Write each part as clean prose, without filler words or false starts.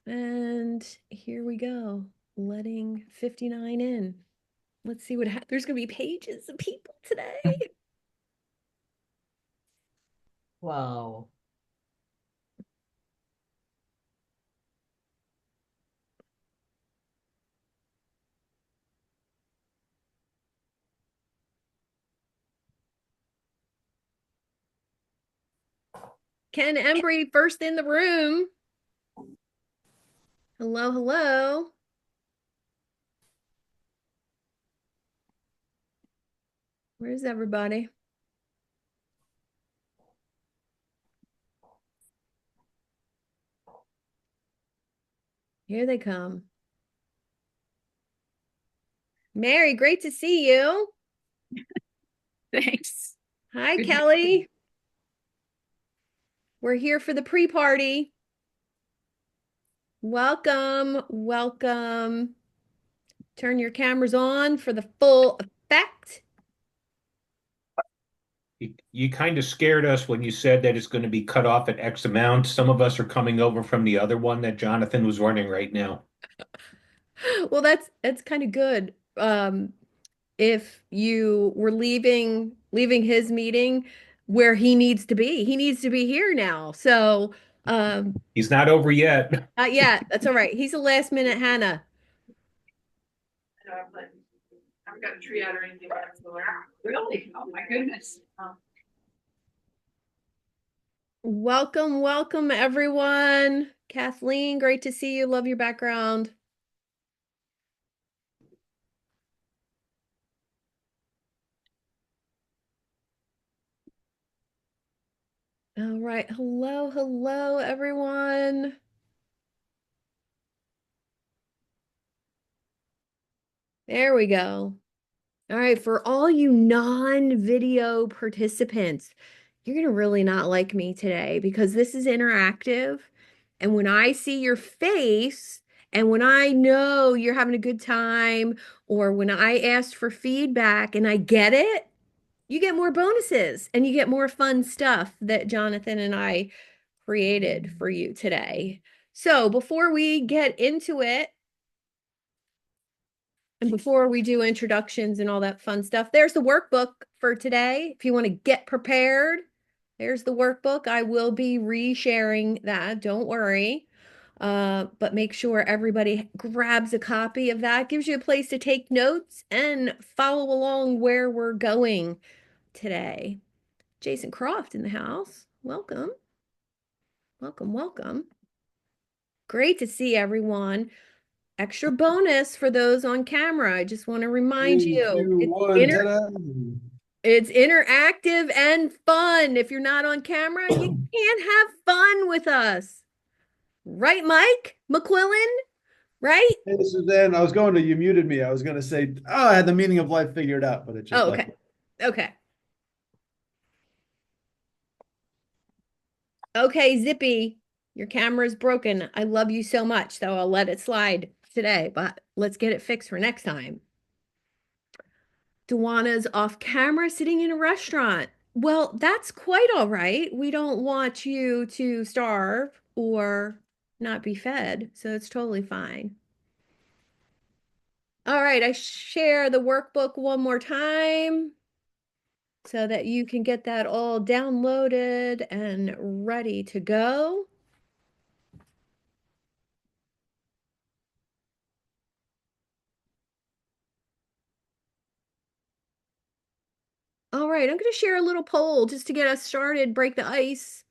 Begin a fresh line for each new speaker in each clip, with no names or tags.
And here we go, letting 59 in. Let's see what happens. There's going to be pages of people today.
Wow.
Ken Embry first in the room. Hello, hello. Where's everybody? Here they come. Mary, great to see you.
Thanks.
Hi,
Good.
Kelly. We're here for the pre-party. Welcome, welcome. Turn your cameras on for the full effect.
You kind of scared us when you said that it's going to be cut off at X amount. Some of us are coming over from the other one that Jonathan was running right now.
Well, that's kind of good. If you were leaving his meeting where he needs to be. He needs to be here now. So,
He's not over yet.
not yet. That's all right. He's a last minute Hannah.
I've got a tree out or anything. Really? Oh my goodness.
Welcome, welcome everyone. Kathleen, great to see you. Love your background. All right. Hello, hello everyone. There we go. All right, for all you non-video participants, you're going to really not like me today because this is interactive. And when I see your face and when I know you're having a good time, or when I ask for feedback and I get it, you get more bonuses and you get more fun stuff that Jonathan and I created for you today. So before we get into it, and before we do introductions and all that fun stuff, there's the workbook for today. If you want to get prepared, there's the workbook. I will be resharing that. Don't worry. But make sure everybody grabs a copy of that. Gives you a place to take notes and follow along where we're going today. Jason Croft in the house. Welcome. Welcome, welcome. Great to see everyone. Extra bonus for those on camera. I just want to remind
Three,
you,
two, one, ta-da.
it's interactive and fun. If you're not on camera, you can't have fun with us. Right, Mike McQuillan? Right?
Hey, Suzanne, you muted me. I was going to say, oh, I had the meaning of life figured out, but it just
Oh,
left
okay.
me.
Okay. Okay, Zippy, your camera is broken. I love you so much, though I'll let it slide today, but let's get it fixed for next time. Duana's off camera sitting in a restaurant. Well, that's quite all right. We don't want you to starve or not be fed, so it's totally fine. All right, I share the workbook one more time so that you can get that all downloaded and ready to go. All right, I'm going to share a little poll just to get us started, break the ice.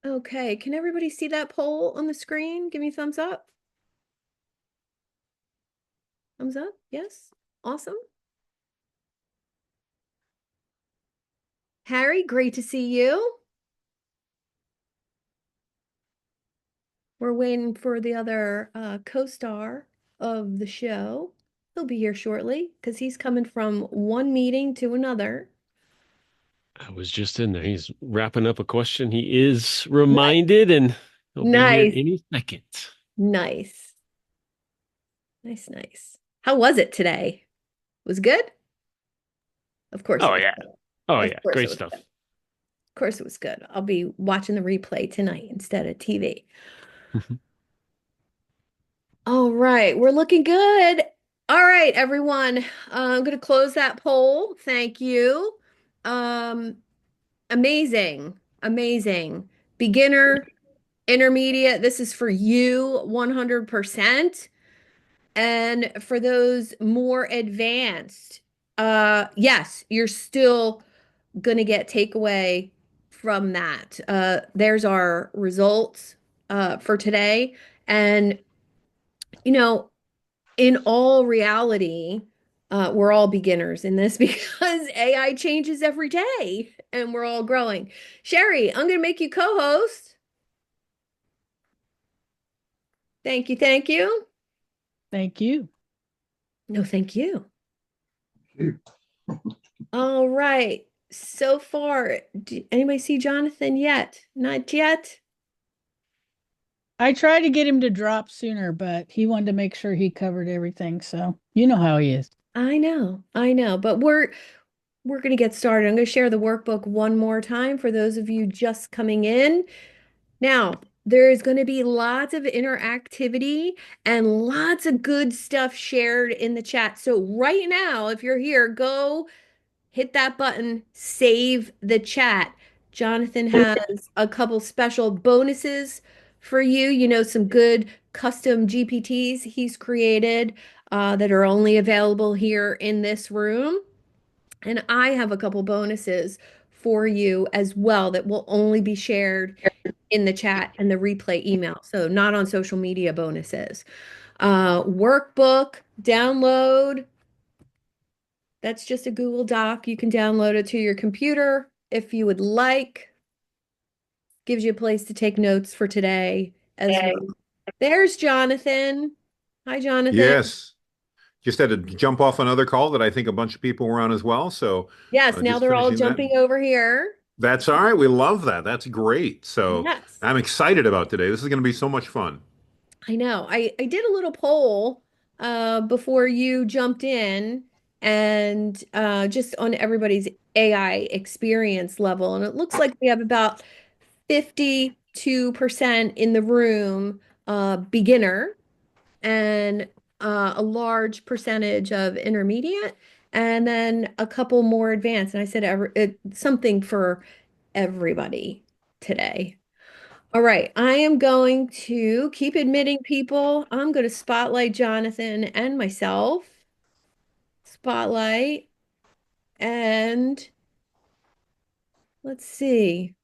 Okay, can everybody see that poll on the screen? Give me a thumbs up. Thumbs up, yes, awesome. Harry, great to see you. We're waiting for the other co-star of the show. He'll be here shortly because he's coming from one meeting to another.
I was just in there. He's wrapping up a question. He is reminded, and he'll be here
Nice,
any second.
nice, nice, nice. How was it today? Was good? Of course it
Oh
was
yeah.
good.
Oh
Of
yeah,
course it
great
was
stuff.
good. Of course it was good. I'll be watching the replay tonight instead of TV. All right, we're looking good. All right, everyone. I'm going to close that poll. Thank you. Um, amazing, amazing. Beginner, intermediate. This is for you 100%. And for those more advanced, yes, you're still going to get takeaway from that. There's our results for today. And, you know, in all reality, we're all beginners in this because AI changes every day and we're all growing. Sherry, I'm going to make you co-host. Thank you. Thank you.
Thank you.
No, thank you. All right. So far, anybody see Jonathan yet? Not yet.
I tried to get him to drop sooner, but he wanted to make sure he covered everything. So you know how he is.
I know, but we're going to get started. I'm going to share the workbook one more time for those of you just coming in. Now, there's going to be lots of interactivity and lots of good stuff shared in the chat. So right now, if you're here, go hit that button, save the chat. Jonathan has a couple special bonuses for you. You know, some good custom GPTs he's created that are only available here in this room. And I have a couple bonuses for you as well that will only be shared in the chat and the replay email. So not on social media bonuses. Workbook, download. That's just a Google Doc. You can download it to your computer if you would like. Gives you a place to take notes for today as well. There's Jonathan. Hi, Jonathan.
Yes, just had to jump off another call that I think a bunch of people were on as well. So
Yes, now
just
they're all
finishing that.
jumping over here.
That's all right. We love that. That's great. So
Yes.
I'm excited about today. This is going to be so much fun.
I know. I did a little poll before you jumped in and just on everybody's AI experience level. And it looks like we have about 52% in the room beginner and a large percentage of intermediate and then a couple more advanced. And I said something for everybody today. All right, I am going to keep admitting people. I'm going to spotlight Jonathan and myself. Spotlight. And let's see.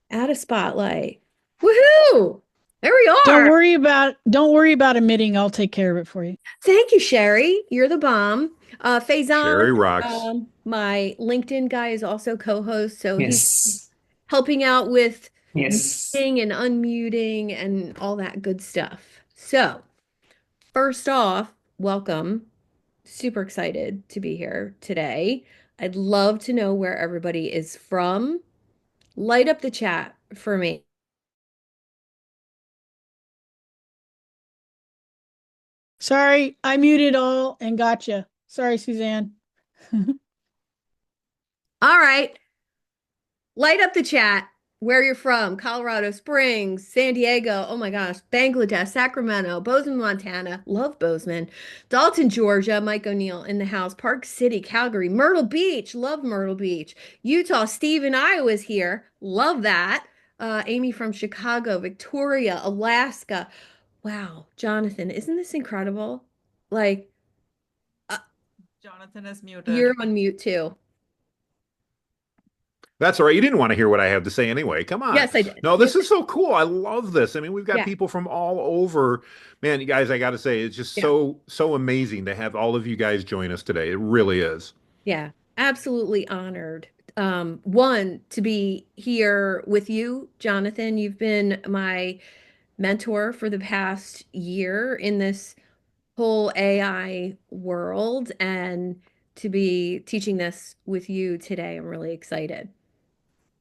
Add a spotlight. Woohoo! There we are.
Don't worry about admitting. I'll take care of it for you.
Thank you, Sherry. You're the bomb. Faison,
Sherry rocks.
my LinkedIn guy is also co-host, so he's
Yes.
helping out with
Yes.
muting and unmuting and all that good stuff. So, first off, welcome. Super excited to be here today. I'd love to know where everybody is from. Light up the chat for me.
Sorry, I muted all and gotcha. Sorry, Suzanne.
All right. Light up the chat where you're from. Colorado Springs, San Diego, oh my gosh, Bangladesh, Sacramento, Bozeman, Montana. Love Bozeman. Dalton, Georgia, Mike O'Neill in the house. Park City, Calgary, Myrtle Beach. Love Myrtle Beach. Utah, Steve in Iowa's here. Love that. Amy from Chicago, Victoria, Alaska. Wow, Jonathan, isn't this incredible? Like, uh,
Jonathan is
you're
muted.
on mute too.
That's all right. You didn't want to hear what I have to say anyway. Come on.
Yes, I did.
No,
Yes,
this is so cool. I love this. I mean, we've got
yeah,
people from all over. Man, you guys, I got to say, it's just
yeah.
so amazing to have all of you guys join us today. It really is.
Yeah, absolutely honored. One, to be here with you, Jonathan. You've been my mentor for the past year in this whole AI world, and to be teaching this with you today, I'm really excited.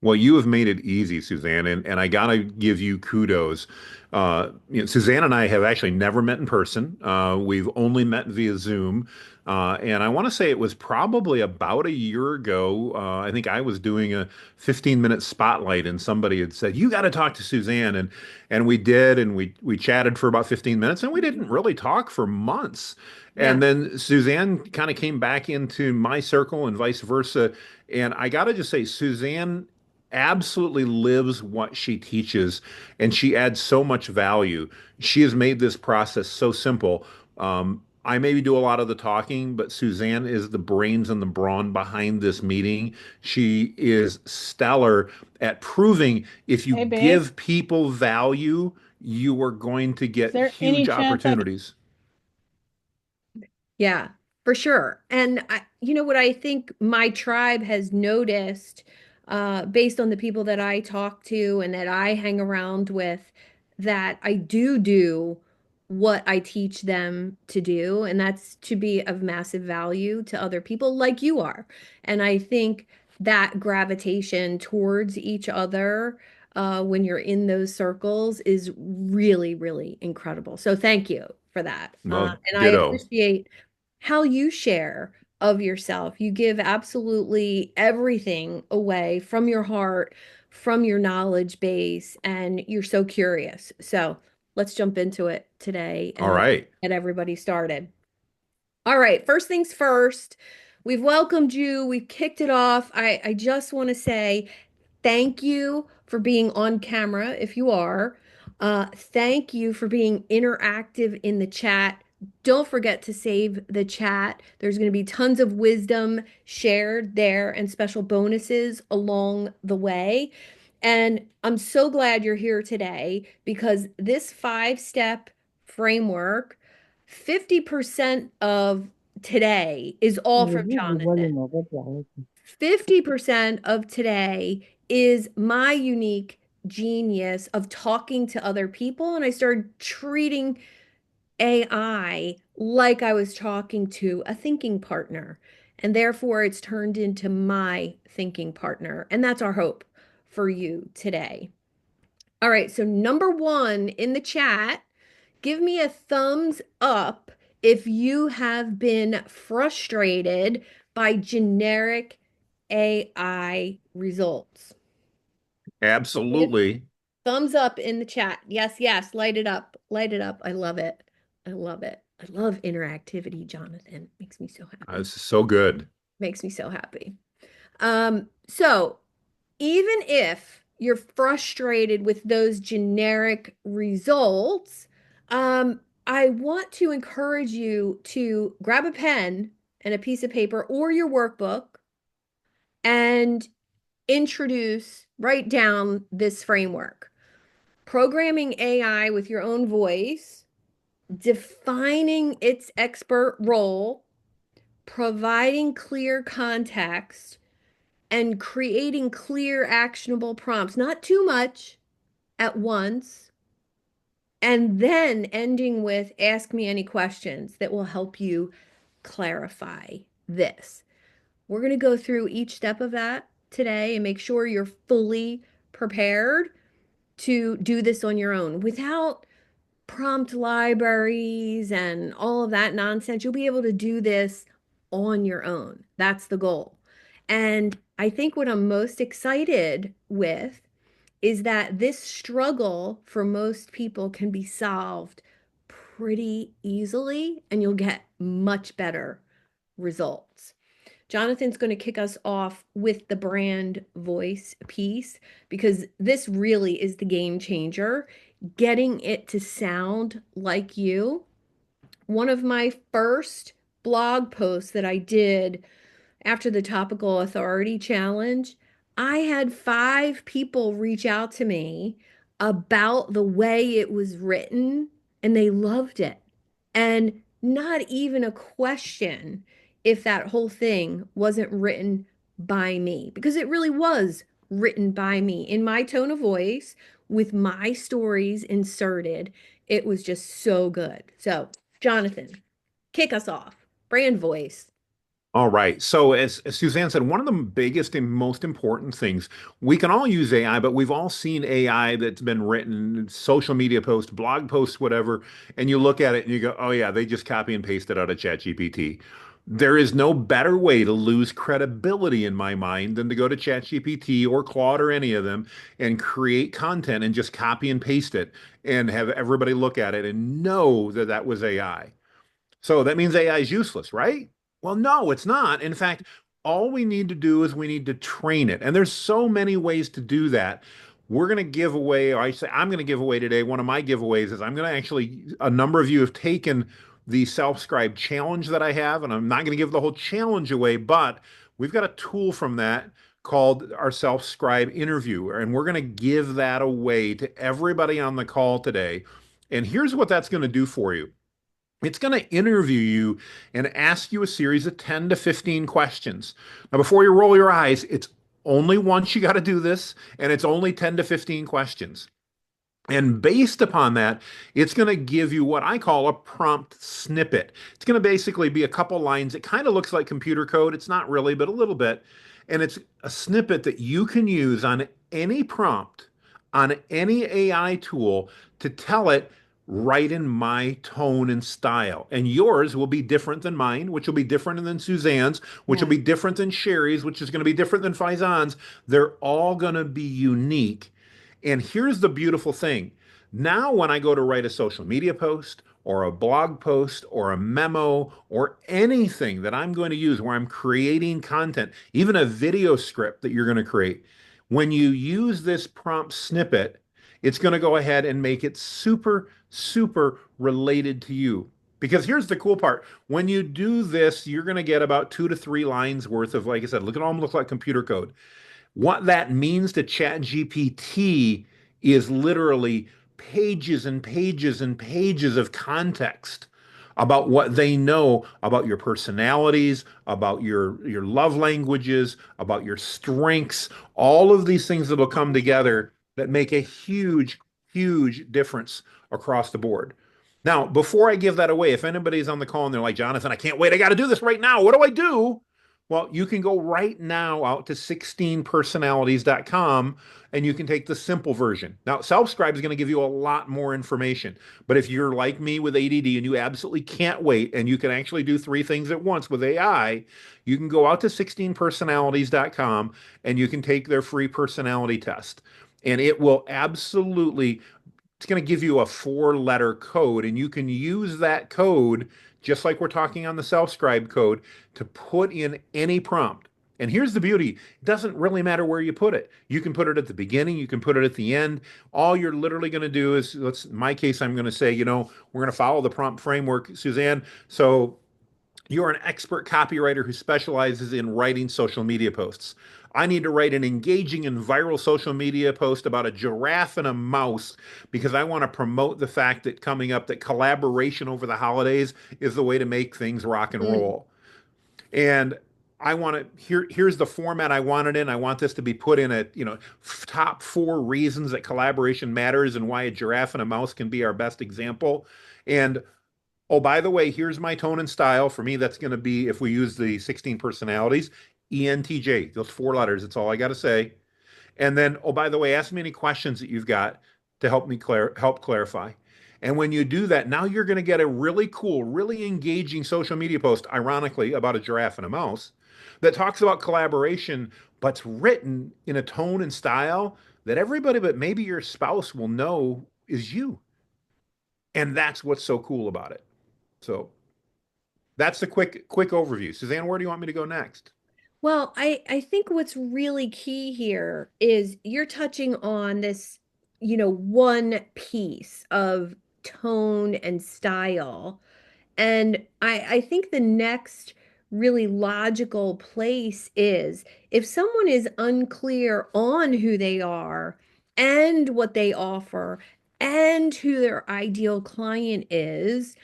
Well, you have made it easy, Suzanne, and I gotta give you kudos. Suzanne and I have actually never met in person. We've only met via Zoom. And I want to say it was probably about a year ago. I think I was doing a 15-minute spotlight, and somebody had said, "You got to talk to Suzanne," and we did, and we chatted for about 15 minutes, and we didn't really talk for months.
Yeah.
And then Suzanne kind of came back into my circle and vice versa. And I got to just say, Suzanne absolutely lives what she teaches, and she adds so much value. She has made this process so simple. I maybe do a lot of the talking, but Suzanne is the brains and the brawn behind this meeting. She is stellar at proving if you
Hey, babe,
give people value, you are going to
is
get
there any
huge
chance I could?
opportunities.
Yeah, for sure. And you know what I think my tribe has noticed, based on the people that I talk to and that I hang around with, that I do what I teach them to do, and that's to be of massive value to other people like you are. And I think that gravitation towards each other, when you're in those circles is really, really incredible. So thank you for that.
Well,
And I
ditto.
appreciate how you share of yourself. You give absolutely everything away from your heart, from your knowledge base, and you're so curious. So let's jump into it today
All
and let's
right.
get everybody started. All right, first things first, we've welcomed you, we've kicked it off. I just want to say thank you for being on camera if you are. Thank you for being interactive in the chat. Don't forget to save the chat. There's going to be tons of wisdom shared there and special bonuses along the way. And I'm so glad you're here today because this 5-step framework, 50% of today is all from Jonathan. 50% of today is my unique genius of talking to other people. And I started treating AI like I was talking to a thinking partner. And therefore, it's turned into my thinking partner. And that's our hope for you today. All right. So, number one in the chat, give me a thumbs up if you have been frustrated by generic AI results.
Absolutely.
Thumbs up in the chat. Yes, yes, light it up. Light it up. I love it. I love it. I love interactivity, Jonathan. Makes me so happy.
This is so good.
Makes me so happy. So even if you're frustrated with those generic results, I want to encourage you to grab a pen and a piece of paper or your workbook and write down this framework. Programming AI with your own voice, defining its expert role, providing clear context, and creating clear, actionable prompts, not too much at once, and then ending with ask me any questions that will help you clarify this. We're going to go through each step of that today and make sure you're fully prepared to do this on your own without prompt libraries and all of that nonsense. You'll be able to do this on your own. That's the goal. And I think what I'm most excited with is that this struggle for most people can be solved pretty easily, and you'll get much better results. Jonathan's going to kick us off with the brand voice piece because this really is the game changer, getting it to sound like you. One of my first blog posts that I did after the Topical Authority Challenge, I had 5 people reach out to me about the way it was written, and they loved it. And not even a question if that whole thing wasn't written by me, because it really was written by me in my tone of voice with my stories inserted. It was just so good. So, Jonathan, kick us off. Brand voice.
All right. So, as Suzanne said, one of the biggest and most important things, we can all use AI, but we've all seen AI that's been written, social media posts, blog posts, whatever, and you look at it and you go, oh, yeah, they just copy and paste it out of ChatGPT. There is no better way to lose credibility in my mind than to go to ChatGPT or Claude or any of them and create content and just copy and paste it and have everybody look at it and know that that was AI. So that means AI is useless, right? Well, no, it's not. In fact, all we need to do is we need to train it. And there's so many ways to do that. We're going to give away, or I say I'm going to give away today. One of my giveaways is I'm going to actually, a number of you have taken the self-scribe challenge that I have, and I'm not going to give the whole challenge away, but we've got a tool from that called our self-scribe interview, and we're going to give that away to everybody on the call today. And here's what that's going to do for you. It's going to interview you and ask you a series of 10 to 15 questions. Now, before you roll your eyes, it's only once you got to do this, and it's only 10 to 15 questions. And based upon that, it's going to give you what I call a prompt snippet. It's going to basically be a couple lines. It kind of looks like computer code. It's not really, but a little bit. And it's a snippet that you can use on any prompt, on any AI tool to tell it, write in my tone and style. And yours will be different than mine, which will be different than Suzanne's, which will
Yeah.
be different than Sherry's, which is going to be different than Faizan's. They're all going to be unique. And here's the beautiful thing. Now, when I go to write a social media post or a blog post or a memo or anything that I'm going to use where I'm creating content, even a video script that you're going to create, when you use this prompt snippet, it's going to go ahead and make it super, super related to you. Because here's the cool part. When you do this, you're going to get about 2 to 3 lines worth of, like I said, look at all them look like computer code. What that means to ChatGPT is literally pages and pages and pages of context about what they know about your personalities, about your love languages, about your strengths, all of these things that'll come together that make a huge, huge difference across the board. Now, before I give that away, if anybody's on the call and they're like, Jonathan, I can't wait, I got to do this right now. What do I do? Well, you can go right now out to 16personalities.com and you can take the simple version. Now, self-scribe is going to give you a lot more information. But if you're like me with ADD and you absolutely can't wait and you can actually do 3 things at once with AI, you can go out to 16personalities.com and you can take their free personality test. And it will absolutely, it's going to give you a 4 letter code, and you can use that code, just like we're talking on the self-scribe code, to put in any prompt. And here's the beauty. It doesn't really matter where you put it. You can put it at the beginning, you can put it at the end. All you're literally going to do is, in my case, I'm going to say, we're going to follow the prompt framework, Suzanne. So you're an expert copywriter who specializes in writing social media posts. I need to write an engaging and viral social media post about a giraffe and a mouse because I want to promote the fact that coming up that collaboration over the holidays is the way to make things rock and
Mm.
roll. And I want to here's the format I want it in. I want this to be put in a, top 4 reasons that collaboration matters and why a giraffe and a mouse can be our best example. And oh, by the way, here's my tone and style. For me, that's going to be, if we use the 16 personalities, ENTJ, those 4 letters. That's all I got to say. And then, oh, by the way, ask me any questions that you've got to help me help clarify. And when you do that, now you're going to get a really cool, really engaging social media post, ironically, about a giraffe and a mouse that talks about collaboration, but's written in a tone and style that everybody but maybe your spouse will know is you. And that's what's so cool about it. So that's the quick overview. Suzanne, where do you want me to go next?
Well, I think what's really key here is you're touching on this, one piece of tone and style. And I think the next really logical place is if someone is unclear on who they are and what they offer and who their ideal client is,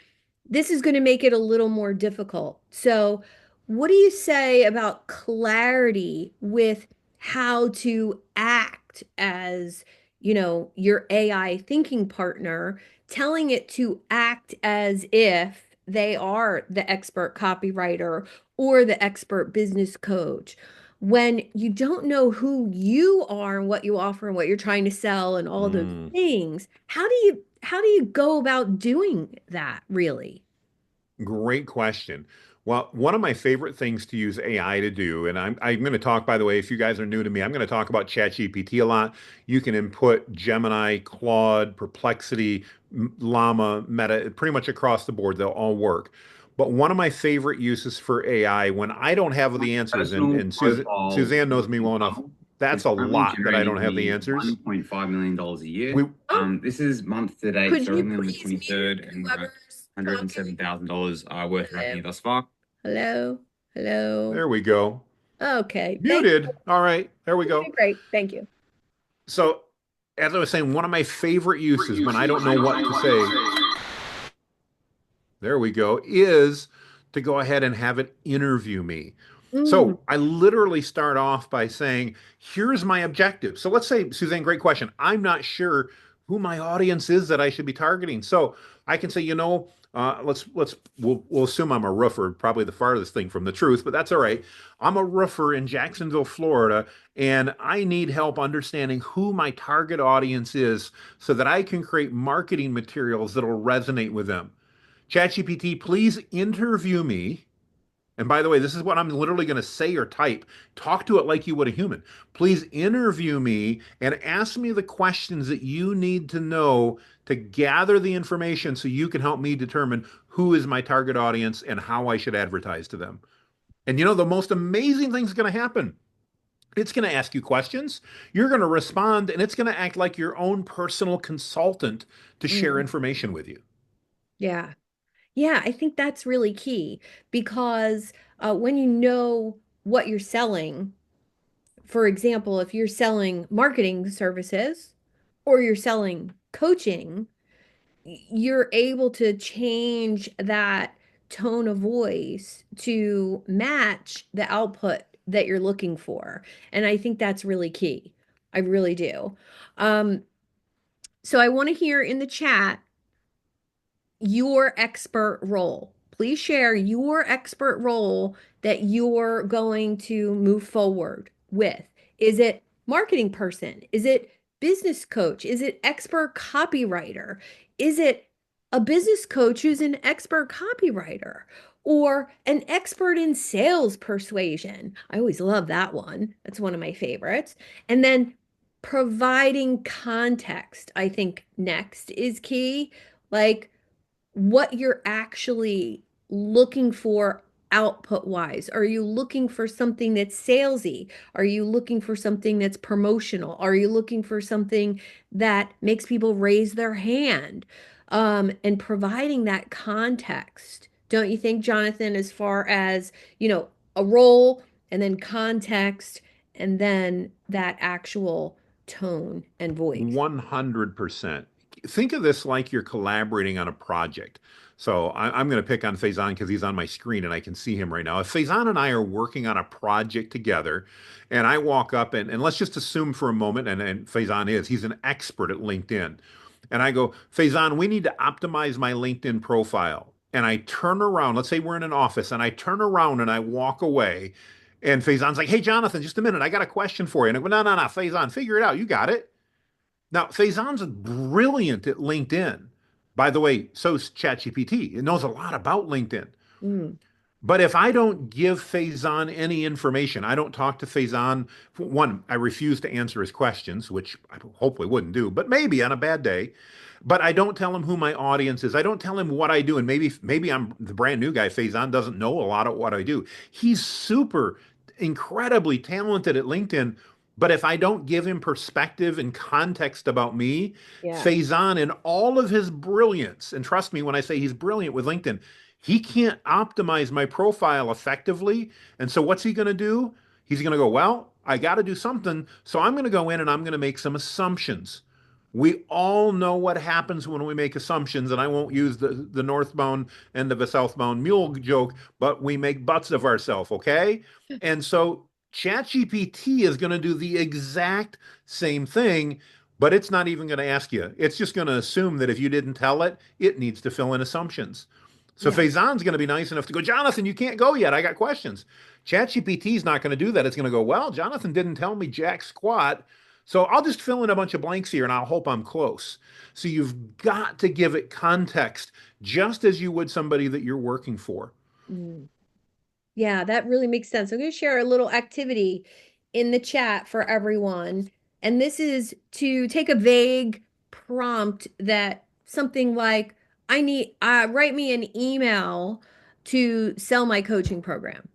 this is going to make it a little more difficult. So, what do you say about clarity with how to act as, your AI thinking partner, telling it to act as if they are the expert copywriter or the expert business coach. When you don't know who you are and what you offer and what you're trying to sell and all those
Mm.
things, how do you go about doing that really?
Great question. Well, one of my favorite things to use AI to do, and I'm going to talk, by the way, if you guys are new to me, I'm going to talk about ChatGPT a lot. You can input Gemini, Claude, Perplexity, Llama, Meta, pretty much across the board. They'll all work. But one of my favorite uses for AI when I don't have the answers, and,
Personal
and
profile
Suzanne knows me well enough, that's
is
a
currently
lot that I don't
generating
have the
me
answers.
$1.5 million a year.
We
Oh,
This is month to date,
could
so
you
only on the
please mute
23rd, and we're at
whoever's talking?
$107,000 worth
Hello,
revenue thus far.
hello, hello.
There we go.
Okay, thank
Muted. All right, there we
you.
go.
Great, thank you.
So, as I was saying, one of my favorite uses when I don't know what to say, there we go, is to go ahead and have it interview me.
Mm,
So I literally start off by saying, here's my objective. So let's say, Suzanne, great question. I'm not sure who my audience is that I should be targeting. So I can say, we'll assume I'm a roofer, probably the farthest thing from the truth, but that's all right. I'm a roofer in Jacksonville, Florida, and I need help understanding who my target audience is so that I can create marketing materials that'll resonate with them. ChatGPT, please interview me. And by the way, this is what I'm literally going to say or type. Talk to it like you would a human. Please interview me and ask me the questions that you need to know to gather the information so you can help me determine who is my target audience and how I should advertise to them. And the most amazing thing's going to happen. It's going to ask you questions. You're going to respond, and it's going to act like your own personal consultant to share
mm,
information with you.
yeah. Yeah, I think that's really key because when you know what you're selling, for example, if you're selling marketing services or you're selling coaching, you're able to change that tone of voice to match the output that you're looking for. And I think that's really key. I really do. Um, so I want to hear in the chat your expert role. Please share your expert role that you're going to move forward with. Is it marketing person? Is it business coach? Is it expert copywriter? Is it a business coach who's an expert copywriter or an expert in sales persuasion? I always love that one. That's one of my favorites. And then providing context, I think next is key. Like, what you're actually looking for output wise. Are you looking for something that's salesy? Are you looking for something that's promotional? Are you looking for something that makes people raise their hand? And providing that context. Don't you think, Jonathan, as far as, a role and then context and then that actual tone and voice?
100%. Think of this like you're collaborating on a project. So I'm going to pick on Faison because he's on my screen and I can see him right now. If Faison and I are working on a project together, and I walk up and let's just assume for a moment, and Faison he's an expert at LinkedIn. And I go, Faison, we need to optimize my LinkedIn profile. And I turn around, let's say we're in an office, and I turn around and I walk away. And Faison's like, hey, Jonathan, just a minute. I got a question for you. And I go, no, Faison, figure it out. You got it. Now, Faison's brilliant at LinkedIn. By the way, so's ChatGPT. It knows a lot about LinkedIn.
Mm,
But if I don't give Faison any information, I don't talk to Faison. One, I refuse to answer his questions, which I hopefully wouldn't do, but maybe on a bad day. But I don't tell him who my audience is. I don't tell him what I do. And maybe I'm the brand new guy. Faison doesn't know a lot of what I do. He's super, incredibly talented at LinkedIn. But if I don't give him perspective and context about me,
yeah.
Faison in all of his brilliance, and trust me when I say he's brilliant with LinkedIn, he can't optimize my profile effectively. And so what's he going to do? He's going to go, well, I got to do something. So I'm going to go in and I'm going to make some assumptions. We all know what happens when we make assumptions, and I won't use the northbound end of a southbound mule joke, but we make butts of ourselves, okay? And so ChatGPT is going to do the exact same thing, but it's not even going to ask you. It's just going to assume that if you didn't tell it, it needs to fill in assumptions. So
Yeah.
Faison's going to be nice enough to go, Jonathan, you can't go yet. I got questions. ChatGPT is not going to do that. It's going to go, well, Jonathan didn't tell me jack squat. So I'll just fill in a bunch of blanks here and I'll hope I'm close. So you've got to give it context just as you would somebody that you're working for.
Mm. Yeah, that really makes sense. I'm going to share a little activity in the chat for everyone. And this is to take a vague prompt that something like, I need, write me an email to sell my coaching program.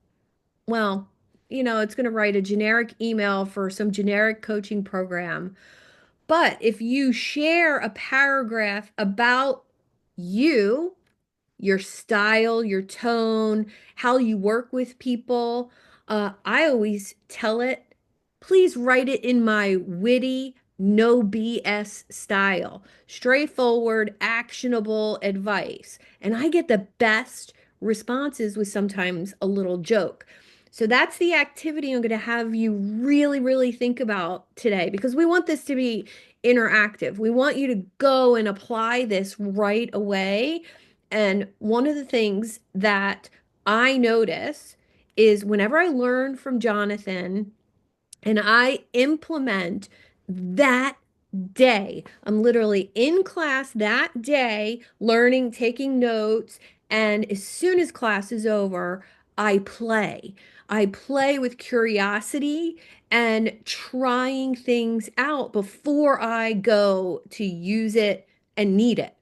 Well, it's going to write a generic email for some generic coaching program. But if you share a paragraph about you, your style, your tone, how you work with people. I always tell it, please write it in my witty, no BS style, straightforward, actionable advice. And I get the best responses with sometimes a little joke. So that's the activity I'm going to have you really, really think about today because we want this to be interactive. We want you to go and apply this right away. And one of the things that I notice is whenever I learn from Jonathan and I implement that day, I'm literally in class that day, learning, taking notes, and as soon as class is over, I play. I play with curiosity and trying things out before I go to use it and need it.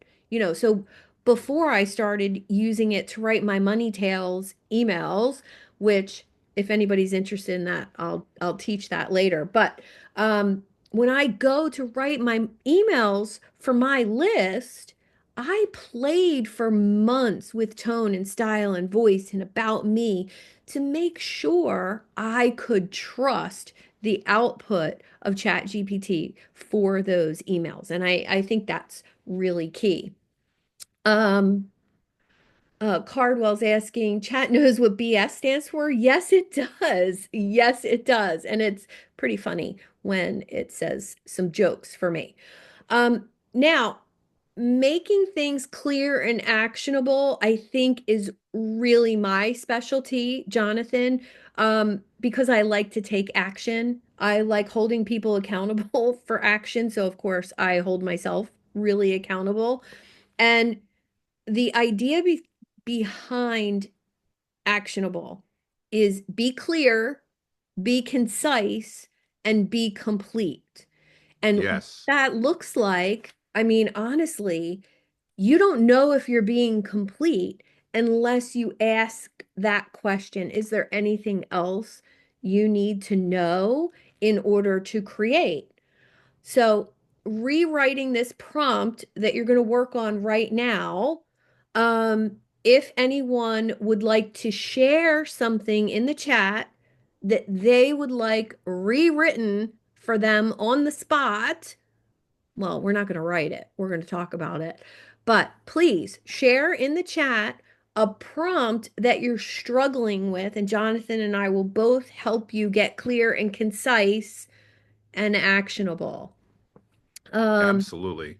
So before I started using it to write my Money Tales emails, which if anybody's interested in that, I'll teach that later. But when I go to write my emails for my list, I played for months with tone and style and voice and about me to make sure I could trust the output of ChatGPT for those emails. And I think that's really key. Cardwell's asking, chat knows what BS stands for? Yes, it does. Yes, it does. And it's pretty funny when it says some jokes for me. Now, making things clear and actionable, I think, is really my specialty, Jonathan, because I like to take action. I like holding people accountable for action. So, of course, I hold myself really accountable. And the idea behind actionable is be clear, be concise, and be complete. And what
Yes.
that looks like, I mean, honestly, you don't know if you're being complete unless you ask that question. Is there anything else you need to know in order to create? So, rewriting this prompt that you're going to work on right now, if anyone would like to share something in the chat that they would like rewritten for them on the spot, well, we're not going to write it. We're going to talk about it. But please share in the chat a prompt that you're struggling with, and Jonathan and I will both help you get clear and concise and actionable.
Absolutely.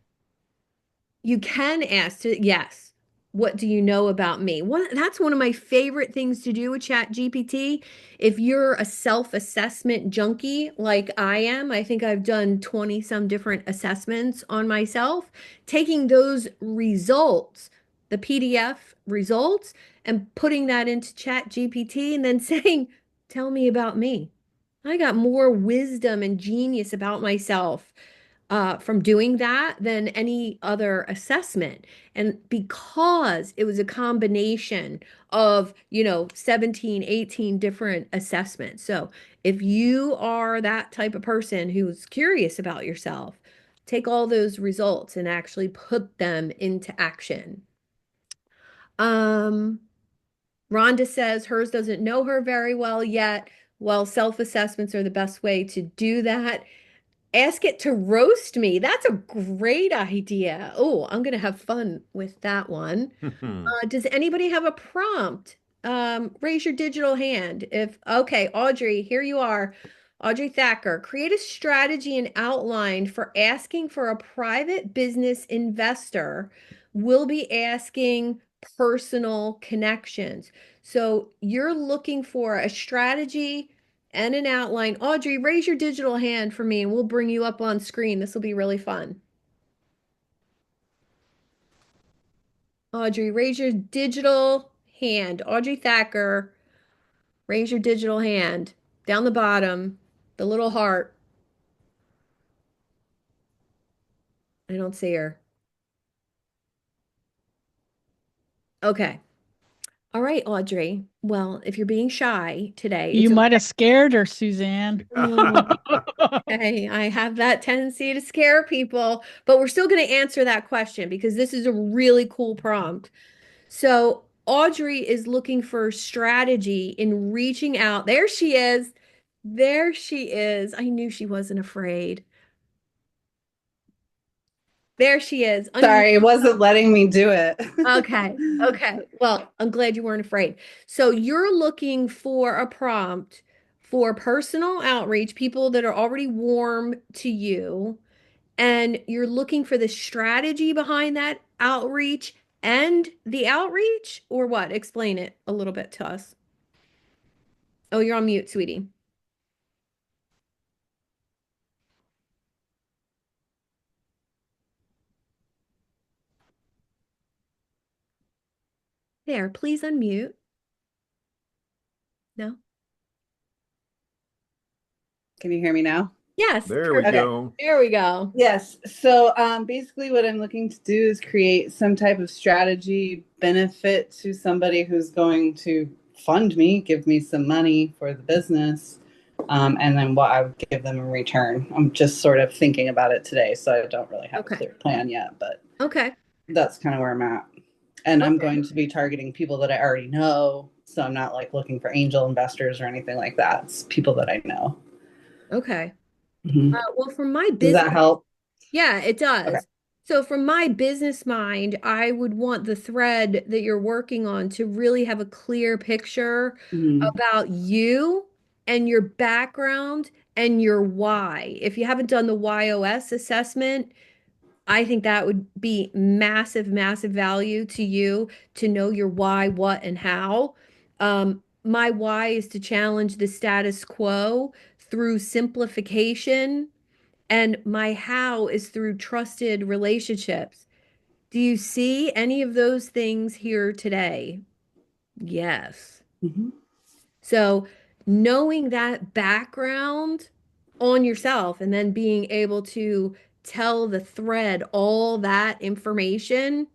You can ask to, yes, what do you know about me? That's one of my favorite things to do with Chat GPT. If you're a self-assessment junkie like I am, I think I've done 20 some different assessments on myself, taking those results, the PDF results, and putting that into Chat GPT and then saying, tell me about me. I got more wisdom and genius about myself from doing that than any other assessment. And because it was a combination of, 17, 18 different assessments. So if you are that type of person who's curious about yourself, take all those results and actually put them into action. Rhonda says hers doesn't know her very well yet. Well, self-assessments are the best way to do that. Ask it to roast me. That's a great idea. Oh, I'm going to have fun with that one. Does anybody have a prompt? Raise your digital hand. Okay, Audrey, here you are. Audrey Thacker, create a strategy and outline for asking for a private business investor. We'll be asking personal connections. So you're looking for a strategy and an outline. Audrey, raise your digital hand for me and we'll bring you up on screen. This will be really fun. Audrey, raise your digital hand. Audrey Thacker, raise your digital hand. Down the bottom, the little heart. I don't see her. Okay. All right, Audrey. Well, if you're being shy today,
You
it's
might have scared her, Suzanne.
okay. I have that tendency to scare people, but we're still going to answer that question because this is a really cool prompt. So, Audrey is looking for strategy in reaching out. There she is. There she is. I knew she wasn't afraid. There she is.
Sorry, it wasn't letting me do it.
Okay. Okay. Well, I'm glad you weren't afraid. So you're looking for a prompt for personal outreach, people that are already warm to you, and you're looking for the strategy behind that outreach and the outreach, or what? Explain it a little bit to us. Oh, you're on mute, sweetie. There, please unmute. No?
Can you hear me now?
Yes.
There we
Perfect.
go.
There we go.
Yes. So basically what I'm looking to do is create some type of strategy benefit to somebody who's going to fund me, give me some money for the business, and then what I would give them in return. I'm just sort of thinking about it today, so I don't really have
Okay.
a clear plan yet, but
Okay.
that's kind of where I'm at. And I'm
Okay.
going to be targeting people that I already know, so I'm not like looking for angel investors or anything like that. It's people that I know.
Okay.
Mhm.
Well, from my
Does
business,
that help?
yeah, it
Okay.
does. So from my business mind, I would want the thread that you're working on to really have a clear picture
Mhm.
about you and your background and your why. If you haven't done the YOS assessment, I think that would be massive, massive value to you to know your why, what, and how. My why is to challenge the status quo through simplification, and my how is through trusted relationships. Do you see any of those things here today? Yes.
Mhm.
So, knowing that background on yourself and then being able to tell the thread all that information,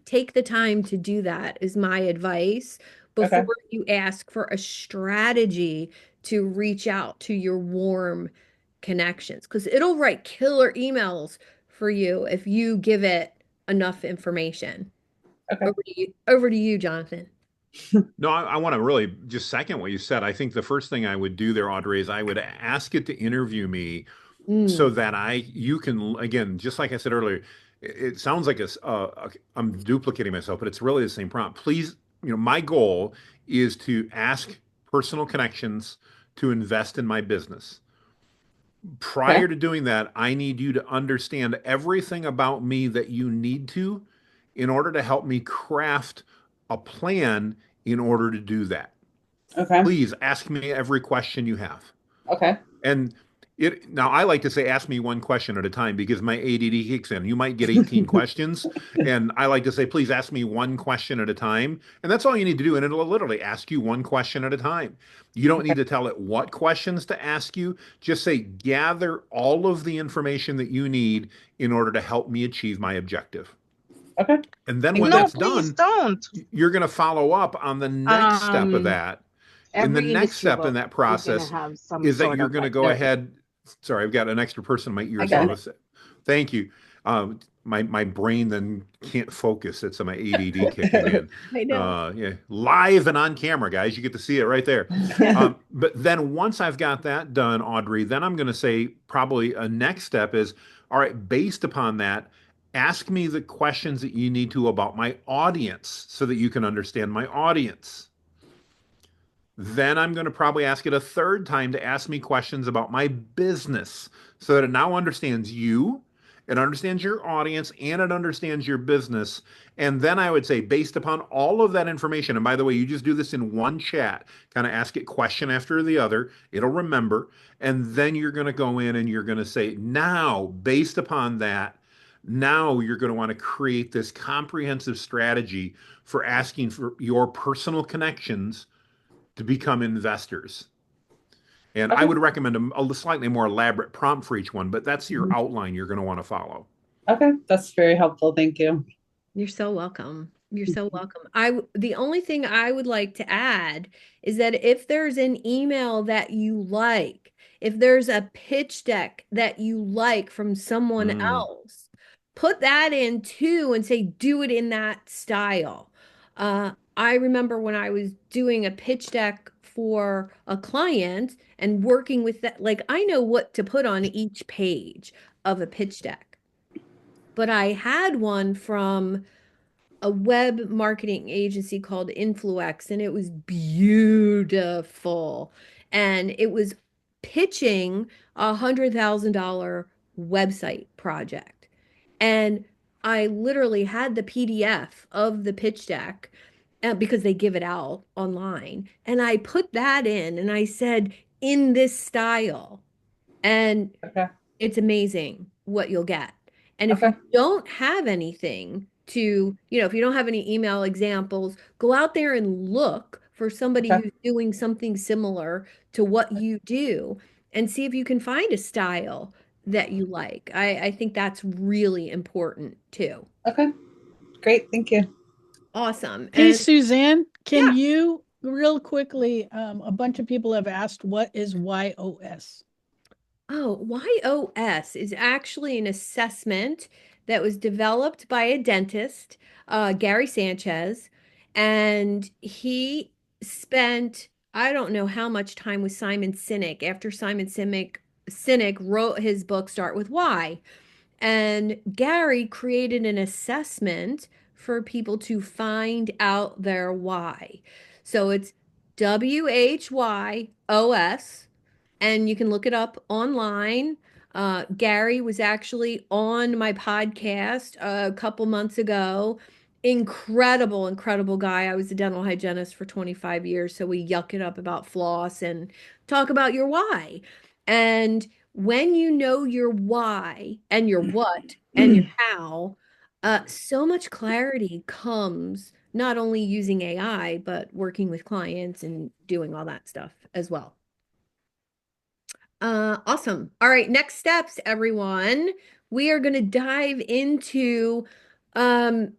take the time to do that is my advice before
Okay.
you ask for a strategy to reach out to your warm connections because it'll write killer emails for you if you give it enough information.
Okay.
Over to you, Jonathan.
No, I want to really just second what you said. I think the first thing I would do there, Audrey, is I would ask it to interview me so
Mm,
that you can, again, just like I said earlier, it sounds like I'm duplicating myself, but it's really the same prompt. Please, my goal is to ask personal connections to invest in my business.
Okay.
Prior to doing that, I need you to understand everything about me that you need to in order to help me craft a plan in order to do that.
Okay.
Please ask me every question you have.
Okay.
And now I like to say ask me one question at a time because my ADD kicks in. You might get 18 questions, and I like to say please ask me one question at a time, and that's all you need to do, and it'll literally ask you one question at a time. You don't need to tell it what questions to ask you. Just say gather all of the information that you need in order to help me achieve my objective.
Okay.
And then when
No,
that's
please
done,
don't.
you're going to follow up on the next step of that. And the
Every
next
industry
step in
will
that
is going to
process
have some
is that
sort
you're
of
going to
like
go
their
ahead. Sorry, I've got an extra person in my ear.
I
So
got it.
thank you. My brain then can't focus. It's my ADD kicking in.
I know.
Yeah, live and on camera, guys. You get to see it right there. But then once I've got that done, Audrey, then I'm going to say probably a next step is, all right, based upon that, ask me the questions that you need to about my audience so that you can understand my audience. Then I'm going to probably ask it a third time to ask me questions about my business so that it now understands you it understands your audience, and it understands your business. And then I would say, based upon all of that information, and by the way, you just do this in one chat, kind of ask it question after the other, it'll remember. And then you're going to go in and you're going to say, now, based upon that, now you're going to want to create this comprehensive strategy for asking for your personal connections to become investors. And I
Okay.
would recommend a slightly more elaborate prompt for each one, but that's your outline you're going to want to follow.
Okay, that's very helpful. Thank you.
You're so welcome. You're so welcome. The only thing I would like to add is that if there's an email that you like, if there's a pitch deck that you like from someone else, put that in too and say, do it in that style. I remember when I was doing a pitch deck for a client and working with that, like I know what to put on each page of a pitch deck. But I had one from a web marketing agency called Influex, and it was beautiful. And it was pitching $100,000 website project. And I literally had the PDF of the pitch deck because they give it out online. And I put that in and I said, in this style. And
Okay.
it's amazing what you'll get. And if
Okay.
you don't have anything to, if you don't have any email examples, go out there and look for somebody
Okay.
who's doing something similar to what you do and see if you can find a style that you like. I think that's really important too.
Okay. Great. Thank you.
Awesome.
Hey,
And
Suzanne, can
Yeah.
you real quickly? A bunch of people have asked, what is YOS?
YOS is actually an assessment that was developed by a dentist, Gary Sanchez, and he spent, I don't know how much time with Simon Sinek after Sinek wrote his book Start with Why. And Gary created an assessment for people to find out their why. So it's WHYOS, and you can look it up online. Gary was actually on my podcast a couple months ago. Incredible, incredible guy. I was a dental hygienist for 25 years, so we yuck it up about floss and talk about your why. And when you know your why and your what and your how, so much clarity comes not only using AI, but working with clients and doing all that stuff as well. Awesome. All right, next steps, everyone. We are going to dive into asking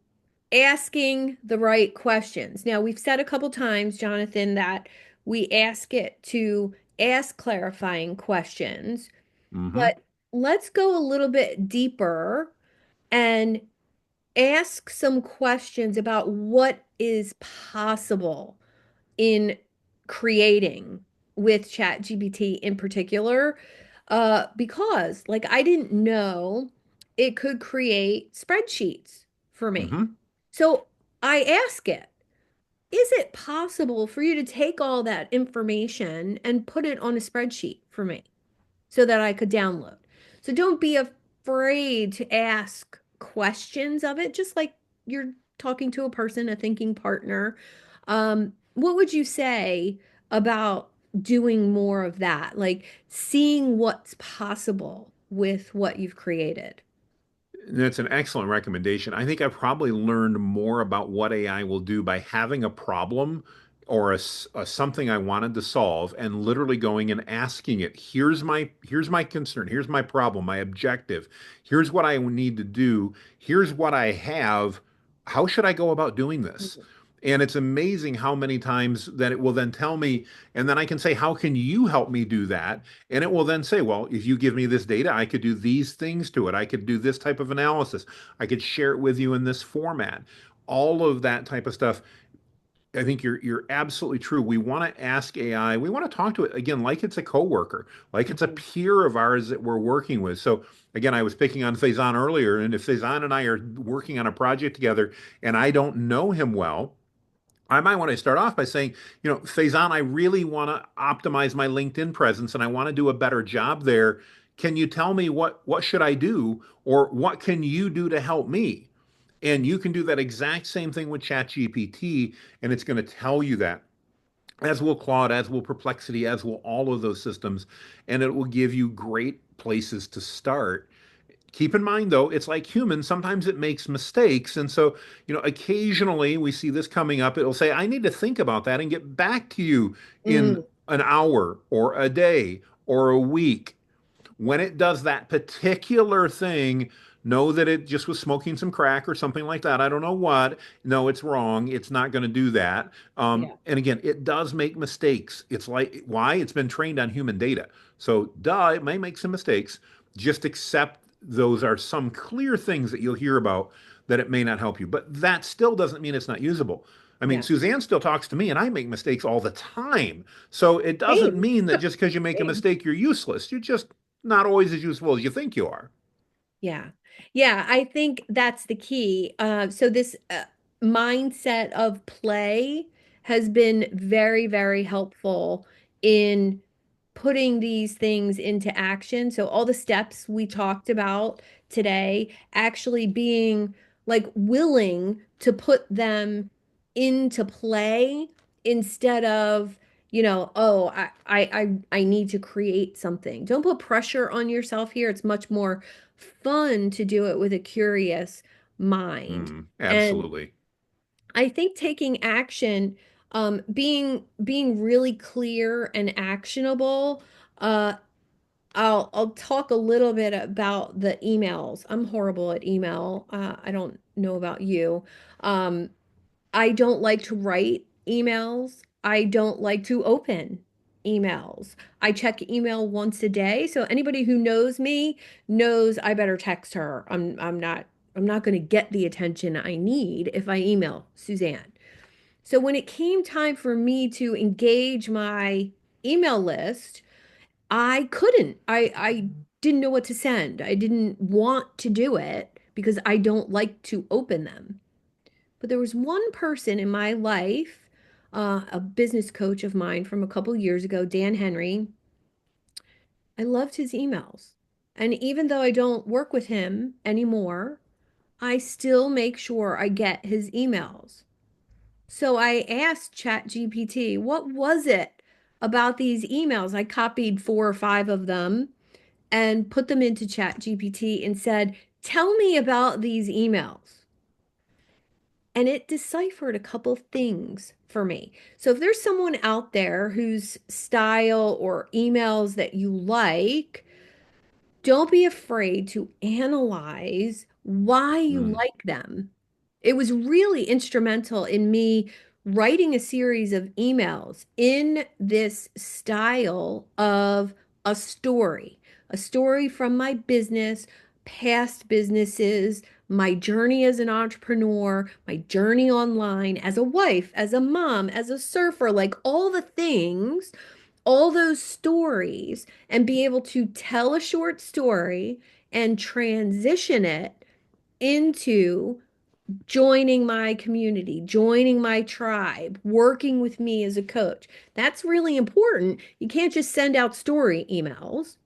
the right questions. Now, we've said a couple times, Jonathan, that we ask it to ask clarifying questions, but let's go a little bit deeper and ask some questions about what is possible in creating with ChatGPT in particular, because like I didn't know it could create spreadsheets for me. So I ask it, is it possible for you to take all that information and put it on a spreadsheet for me so that I could download? So don't be afraid to ask questions of it, just like you're talking to a person, a thinking partner. What would you say about doing more of that, like seeing what's possible with what you've created?
That's an excellent recommendation. I think I've probably learned more about what AI will do by having a problem or a something I wanted to solve and literally going and asking it, here's my concern, here's my problem, my objective, here's what I need to do, here's what I have. How should I go about doing this? And it's amazing how many times that it will then tell me, and then I can say, how can you help me do that? And it will then say, well, if you give me this data, I could do these things to it. I could do this type of analysis. I could share it with you in this format. All of that type of stuff. I think you're absolutely true. We want to ask AI, we want to talk to it again like it's a coworker, like it's a peer of ours that we're working with. So again, I was picking on Faison earlier, and if Faison and I are working on a project together and I don't know him well, I might want to start off by saying, Faison, I really want to optimize my LinkedIn presence and I want to do a better job there. can you tell me what should I do, or what can you do to help me? And you can do that exact same thing with ChatGPT, and it's going to tell you that, as will Claude, as will Perplexity, as will all of those systems, and it will give you great places to start. Keep in mind, though, it's like humans. Sometimes it makes mistakes. And so, occasionally we see this coming up. It'll say, I need to think about that and get back to you in
Mm,
an hour or a day or a week. When it does that particular thing, know that it just was smoking some crack or something like that. I don't know what. No, it's wrong. It's not going to do that.
yeah.
And again, it does make mistakes. It's like, why? It's been trained on human data. So, duh, it may make some mistakes. Just accept those are some clear things that you'll hear about that it may not help you. But that still doesn't mean it's not usable. I mean,
Yeah.
Suzanne still talks to me and I make mistakes all the time. So it doesn't
Same.
mean that just because you make a
Same.
mistake, you're useless. You're just not always as useful as you think you are.
Yeah. Yeah, I think that's the key. So this mindset of play has been very, very helpful in putting these things into action. So all the steps we talked about today, actually being like willing to put them into play instead of, oh, I need to create something. Don't put pressure on yourself here. It's much more fun to do it with a curious mind. And
Absolutely.
I think taking action, being really clear and actionable. Uh, I'll talk a little bit about the emails. I'm horrible at email. I don't know about you. Um, I don't like to write emails. I don't like to open emails. I check email once a day. So anybody who knows me knows I better text her. I'm not going to get the attention I need if I email Suzanne. So when it came time for me to engage my email list, I couldn't. I didn't know what to send. I didn't want to do it because I don't like to open them. But there was one person in my life, a business coach of mine from a couple years ago, Dan Henry. I loved his emails. And even though I don't work with him anymore, I still make sure I get his emails. So I asked ChatGPT, what was it about these emails? I copied 4 or 5 of them and put them into ChatGPT and said, tell me about these emails. And it deciphered a couple things for me. So if there's someone out there whose style or emails that you like, don't be afraid to analyze why you
Mm.
like them. It was really instrumental in me writing a series of emails in this style of a story from my business, past businesses, my journey as an entrepreneur, my journey online, as a wife, as a mom, as a surfer, like all the things, all those stories, and be able to tell a short story and transition it into joining my community, joining my tribe, working with me as a coach. That's really important. You can't just send out story emails.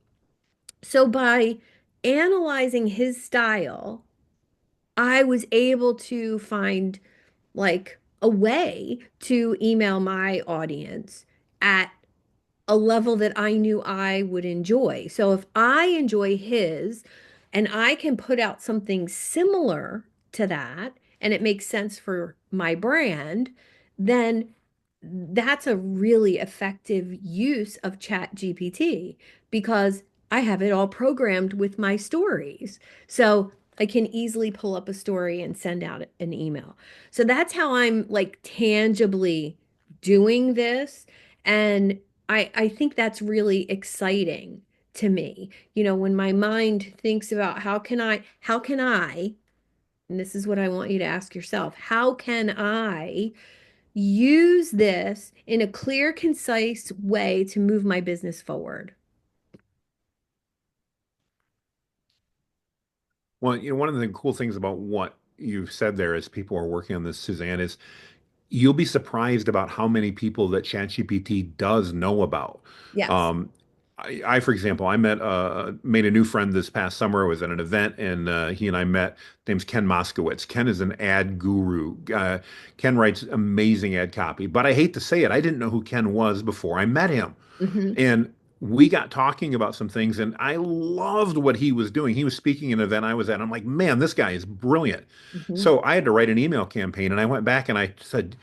So by analyzing his style, I was able to find like a way to email my audience at a level that I knew I would enjoy. So if I enjoy his and I can put out something similar to that and it makes sense for my brand, then that's a really effective use of Chat GPT because I have it all programmed with my stories. So I can easily pull up a story and send out an email. So that's how I'm like tangibly doing this. And I think that's really exciting to me. When my mind thinks about how can I, and this is what I want you to ask yourself, how can I use this in a clear, concise way to move my business forward?
Well, one of the cool things about what you've said there as people are working on this, Suzanne, is you'll be surprised about how many people that ChatGPT does know about.
Yes.
Um, For example, I made a new friend this past summer. I was at an event, and he and I met. His name's Ken Moskowitz. Ken is an ad guru. Ken writes amazing ad copy, but I hate to say it, I didn't know who Ken was before I met him.
Hmm.
And we got talking about some things, and I loved what he was doing. He was speaking at an event I was at. I'm like, man, this guy is brilliant.
Hmm.
So I had to write an email campaign, and I went back and I said,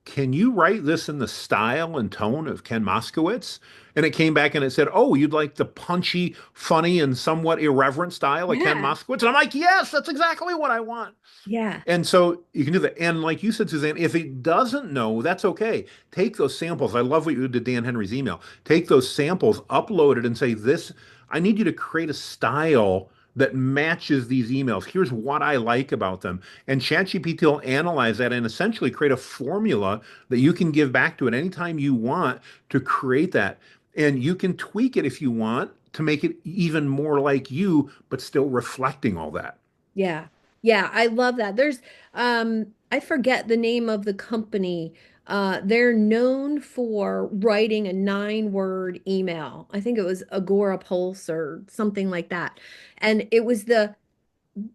can you write this in the style and tone of Ken Moskowitz? And it came back and it said, oh, you'd like the punchy, funny, and somewhat irreverent style of Ken
Yeah.
Moskowitz? And I'm like, yes, that's exactly what I want.
Yeah.
And so you can do that. And like you said, Suzanne, if it doesn't know, that's okay. Take those samples. I love what you did to Dan Henry's email. Take those samples, upload it, and say, this, I need you to create a style that matches these emails. Here's what I like about them. And ChatGPT will analyze that and essentially create a formula that you can give back to it anytime you want to create that. And you can tweak it if you want to make it even more like you, but still reflecting all that.
Yeah. Yeah, I love that. There's I forget the name of the company. They're known for writing a 9-word email. I think it was Agora Pulse or something like that. And it was the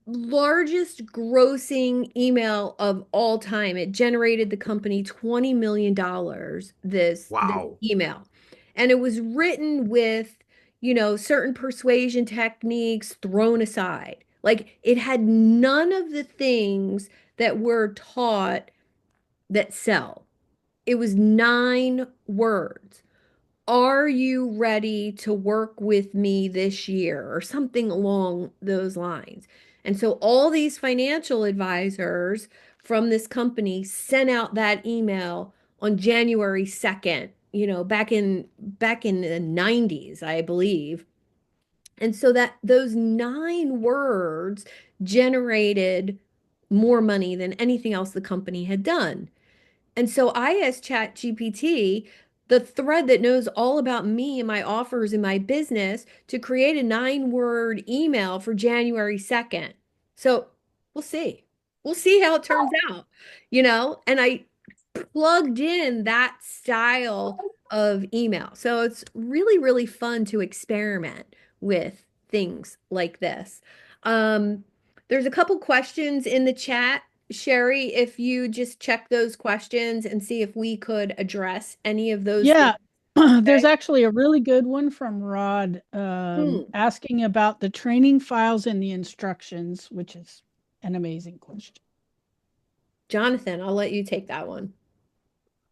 largest grossing email of all time. It generated the company $20 million this
Wow.
email. And it was written with, certain persuasion techniques thrown aside. Like it had none of the things that were taught that sell. It was 9 words. Are you ready to work with me this year? Or something along those lines. And so all these financial advisors from this company sent out that email on January 2nd, back in the 90s, I believe. And so that those 9 words generated more money than anything else the company had done. And so I asked ChatGPT, the thread that knows all about me and my offers in my business, to create a 9-word email for January 2nd. So we'll see. We'll see how it turns out, and I plugged in that style of email. So it's really, really fun to experiment with things like this. Um, there's a couple questions in the chat. Sherry, if you just check those questions and see if we could address any of those
Yeah.
things.
There's actually a really good one from Rod
Hmm.
asking about the training files and the instructions, which is an amazing question.
Jonathan, I'll let you take that one.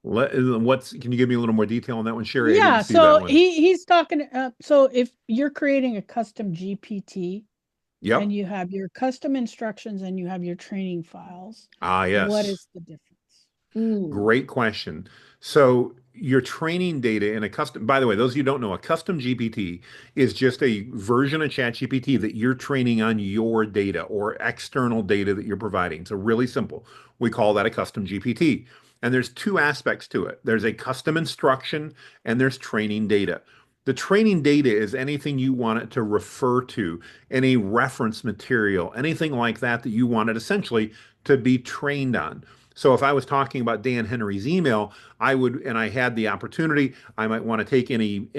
Can you give me a little more detail on that one, Sherry? I
Yeah,
didn't see
so
that one.
he's talking. So if you're creating a custom GPT
Yep.
and you have your custom instructions and you have your training files,
Ah,
what
yes.
is the difference?
Great question. So your training data in a custom, by the way, those of you who don't know, a custom GPT is just a version of ChatGPT that you're training on your data or external data that you're providing. So really simple. We call that a custom GPT. And there's two aspects to it. There's a custom instruction and there's training data. The training data is anything you want it to refer to, any reference material, anything like that that you want it essentially to be trained on. So if I was talking about Dan Henry's email, I would, and I had the opportunity, I might want to take any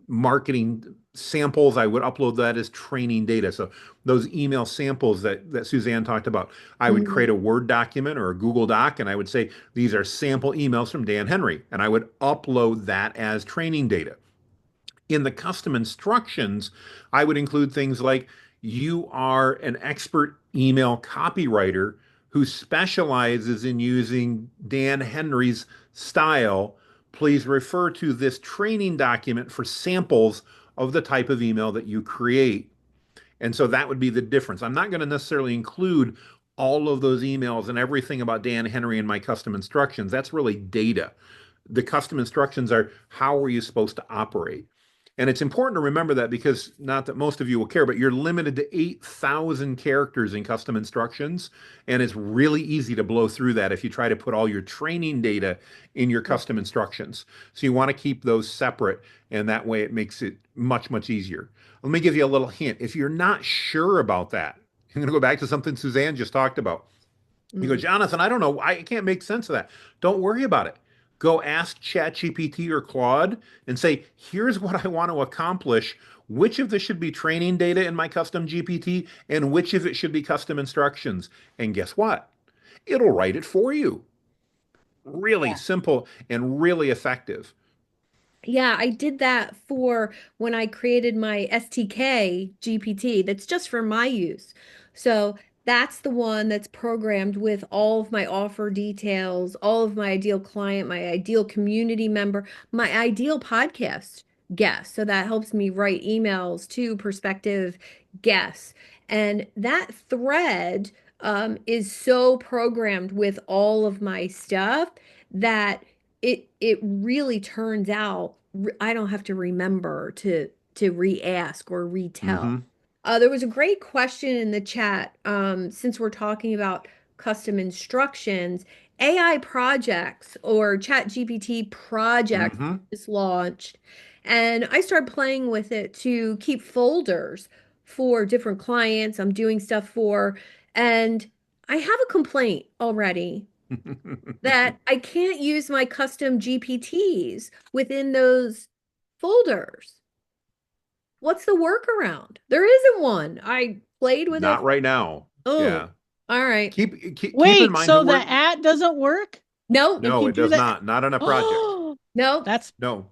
marketing samples. I would upload that as training data. So those email samples that Suzanne talked about, I would create a Word document or a Google Doc, and I would say these are sample emails from Dan Henry, and I would upload that as training data. In the custom instructions, I would include things like you are an expert email copywriter who specializes in using Dan Henry's style. Please refer to this training document for samples of the type of email that you create. And so that would be the difference. I'm not going to necessarily include all of those emails and everything about Dan Henry in my custom instructions. That's really data. The custom instructions are how are you supposed to operate? And it's important to remember that because not that most of you will care, but you're limited to 8,000 characters in custom instructions. And it's really easy to blow through that if you try to put all your training data in your custom instructions. So you want to keep those separate. And that way it makes it much, much easier. Let me give you a little hint. If you're not sure about that, I'm going to go back to something Suzanne just talked about. You go, Jonathan, I don't know. I can't make sense of that. Don't worry about it. Go ask ChatGPT or Claude and say, here's what I want to accomplish. Which of this should be training data in my custom GPT and which of it should be custom instructions? And guess what? It'll write it for you. Really simple and really effective.
Yeah, I did that for when I created my STK GPT that's just for my use. So that's the one that's programmed with all of my offer details, all of my ideal client, my ideal community member, my ideal podcast guest. So that helps me write emails to prospective guests. And that thread is so programmed with all of my stuff that it really turns out I don't have to remember to re-ask or retell.
Mm-hmm.
There was a great question in the chat. Since we're talking about custom instructions, AI projects or Chat GPT projects
Mm-hmm.
is launched, and I started playing with it to keep folders for different clients I'm doing stuff for, and I have a complaint already that I can't use my custom GPTs within those folders. What's the workaround? There isn't one. I played with it.
Not right now.
Oh,
Yeah.
all right.
Keep in
Wait,
mind
so
who
the
we're.
at doesn't work?
No,
If
No,
you
it
do
does
that.
not. Not on a project.
no.
That's
No.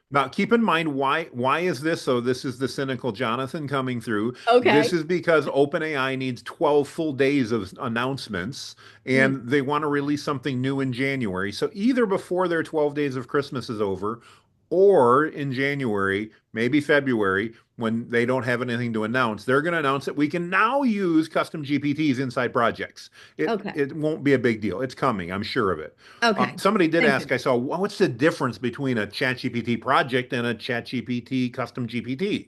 Now, keep in mind why is this so? This is the cynical Jonathan coming through.
Okay.
This is because OpenAI needs 12 full days of announcements,
Mm,
and they want to release something new in January. So either before their 12 days of Christmas is over, or in January, maybe February, when they don't have anything to announce, they're going to announce that we can now use custom GPTs inside projects.
okay.
It won't be a big deal. It's coming, I'm sure of it.
Okay.
Somebody did
Thank
ask,
you.
I saw, what's the difference between a ChatGPT project and a ChatGPT custom GPT?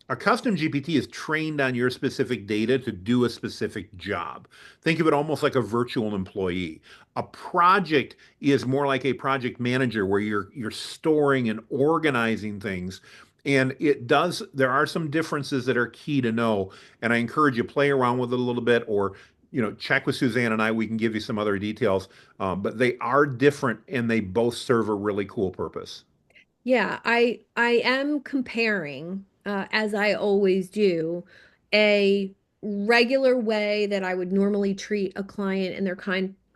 A custom GPT is trained on your specific data to do a specific job. Think of it almost like a virtual employee. A project is more like a project manager where you're storing and organizing things. And there are some differences that are key to know. And I encourage you play around with it a little bit or check with Suzanne and I, we can give you some other details. But they are different and they both serve a really cool purpose.
Yeah, I am comparing, as I always do, a regular way that I would normally treat a client and their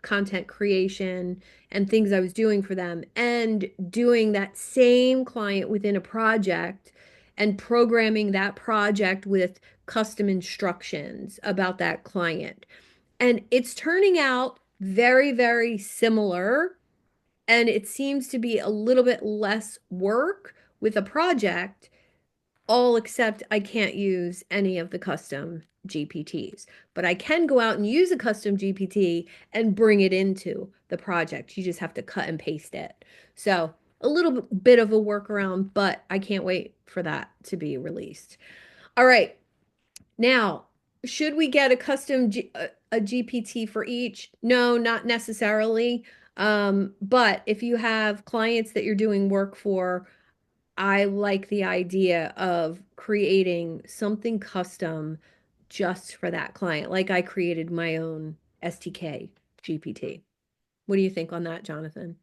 content creation and things I was doing for them, and doing that same client within a project and programming that project with custom instructions about that client. And it's turning out very, very similar, and it seems to be a little bit less work with a project, all except I can't use any of the custom GPTs. But I can go out and use a custom GPT and bring it into the project. You just have to cut and paste it. So a little bit of a workaround, but I can't wait for that to be released. All right. Now, should we get a GPT for each? No, not necessarily. But if you have clients that you're doing work for, I like the idea of creating something custom just for that client. Like I created my own STK GPT. What do you think on that, Jonathan?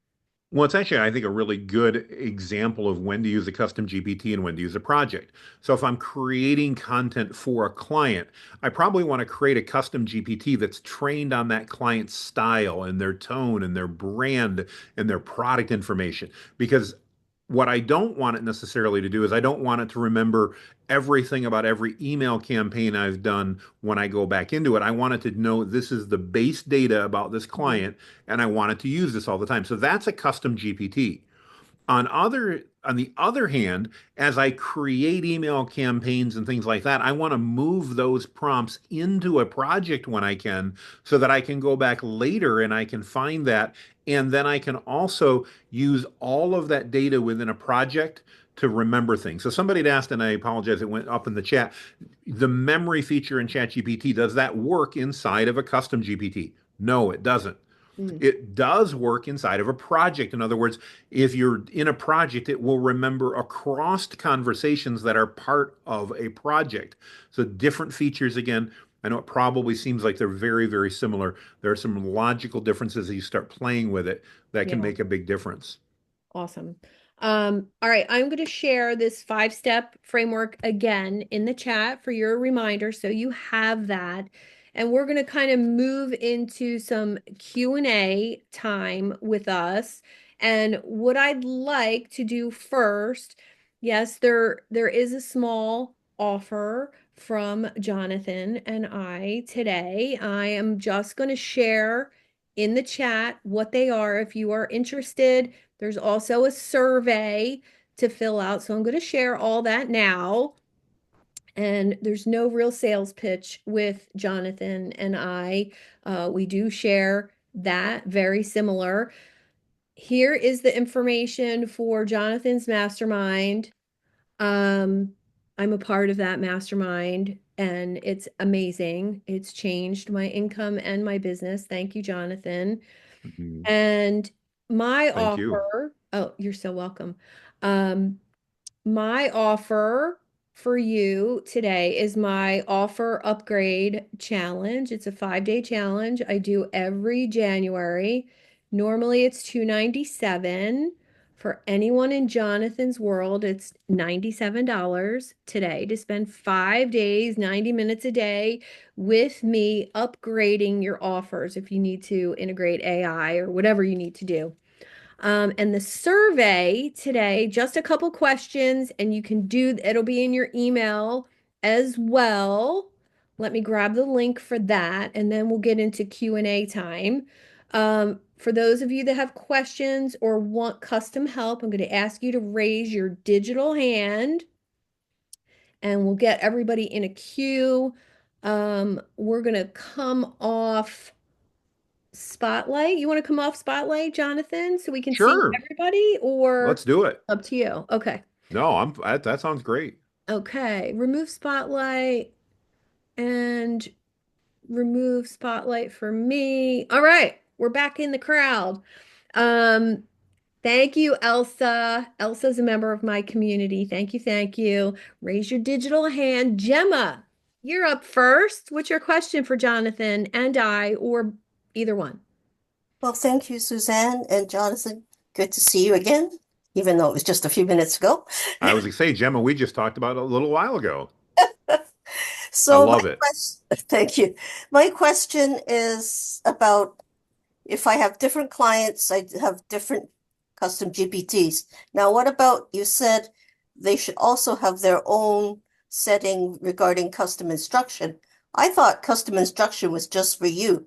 Well, it's actually, I think, a really good example of when to use a custom GPT and when to use a project. So if I'm creating content for a client, I probably want to create a custom GPT that's trained on that client's style and their tone and their brand and their product information. Because what I don't want it necessarily to do is I don't want it to remember everything about every email campaign I've done when I go back into it. I want it to know this is the base data about this client and I want it to use this all the time. So that's a custom GPT. On the other hand, as I create email campaigns and things like that, I want to move those prompts into a project when I can so that I can go back later and I can find that. And then I can also use all of that data within a project to remember things. So somebody had asked, and I apologize, it went up in the chat, the memory feature in ChatGPT, does that work inside of a custom GPT? No, it doesn't. It does work inside of a project. In other words, if you're in a project, it will remember across conversations that are part of a project. So different features again. I know it probably seems like they're very, very similar. There are some logical differences as you start playing with it that can
Yeah.
make a big difference.
Awesome. All right, I'm going to share this 5-step framework again in the chat for your reminder, so you have that. And we're going to kind of move into some Q&A time with us. And what I'd like to do first, yes, there is a small offer from Jonathan and I today. I am just going to share in the chat what they are if you are interested. There's also a survey to fill out. So I'm going to share all that now. And there's no real sales pitch with Jonathan and I. We do share that, very similar. Here is the information for Jonathan's mastermind. I'm a part of that mastermind and it's amazing. It's changed my income and my business. Thank you, Jonathan.
Mhm.
And my
Thank you.
offer, oh, you're so welcome. Um, my offer for you today is my offer upgrade challenge. It's a 5-day challenge I do every January. Normally it's $297. For anyone in Jonathan's world, it's $97 today to spend 5 days, 90 minutes a day with me upgrading your offers if you need to integrate AI or whatever you need to do. And the survey today, just a couple questions, and you can do, it'll be in your email as well. Let me grab the link for that, and then we'll get into Q&A time. For those of you that have questions or want custom help, I'm going to ask you to raise your digital hand, and we'll get everybody in a queue. We're going to come off Spotlight. You want to come off Spotlight, Jonathan, so we can see
Sure.
everybody, or
Let's do it.
up to you? Okay.
No, that sounds great.
Okay. Remove Spotlight and remove Spotlight for me. All right. We're back in the crowd. Um, Thank you, Elsa. Elsa's a member of my community. Thank you. Thank you. Raise your digital hand. Gemma, you're up first. What's your question for Jonathan and I, or either one?
Well, thank you, Suzanne and Jonathan. Good to see you again, even though it was just a few minutes ago.
I was going to say, Gemma, we just talked about it a little while ago. I
So
love it.
thank you. My question is about if I have different clients, I have different custom GPTs. Now, what about you said they should also have their own setting regarding custom instruction? I thought custom instruction was just for you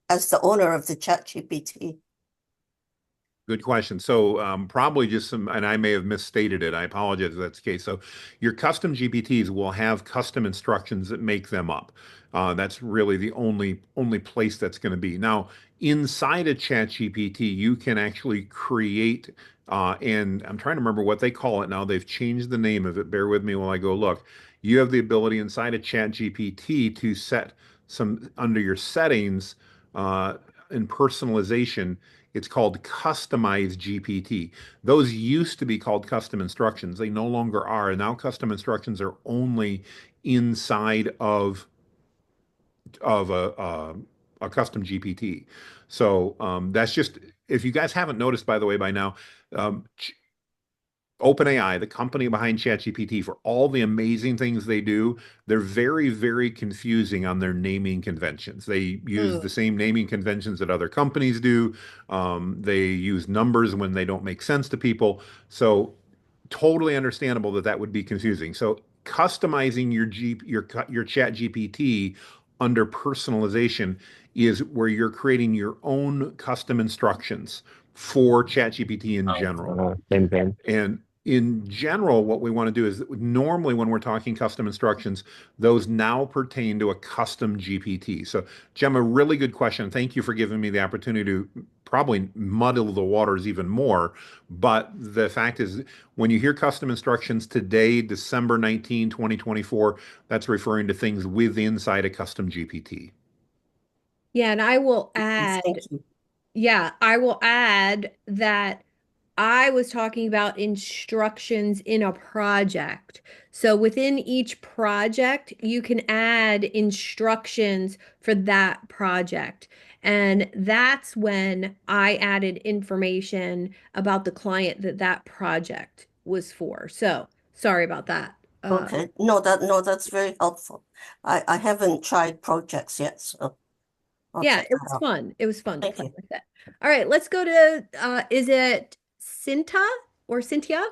as the owner of the chat GPT.
Good question. So probably just some, and I may have misstated it. I apologize if that's the case. So your custom GPTs will have custom instructions that make them up. That's really the only place that's going to be. Now, inside a chat GPT, you can actually create, and I'm trying to remember what they call it now. They've changed the name of it. Bear with me while I go look. You have the ability inside a chat GPT to set some under your settings in personalization. It's called customized GPT. Those used to be called custom instructions. They no longer are. Now custom instructions are only inside of a custom GPT. So that's just, if you guys haven't noticed, by the way, by now, um, OpenAI, the company behind ChatGPT, for all the amazing things they do, they're very, very confusing on their naming conventions. They use the same naming conventions that other companies do. They use numbers when they don't make sense to people. So totally understandable that that would be confusing. So customizing your Chat GPT under personalization is where you're creating your own custom instructions for ChatGPT in general. And in general, what we want to do is normally when we're talking custom instructions, those now pertain to a custom GPT. So, Gemma, really good question. Thank you for giving me the opportunity to probably muddle the waters even more. But the fact is, when you hear custom instructions today, December 19, 2024, that's referring to things inside a custom GPT.
Yeah, and I will add,
Thank you.
yeah, I will add that I was talking about instructions in a project. So within each project, you can add instructions for that project. And that's when I added information about the client that that project was for. So sorry about that.
Okay, that's very helpful. I haven't tried projects yet, so I'll
Yeah,
check
it
that
was
out.
fun. It was fun to
Thank
play
you.
with it. All right, let's go to is it Cinta or Cynthia?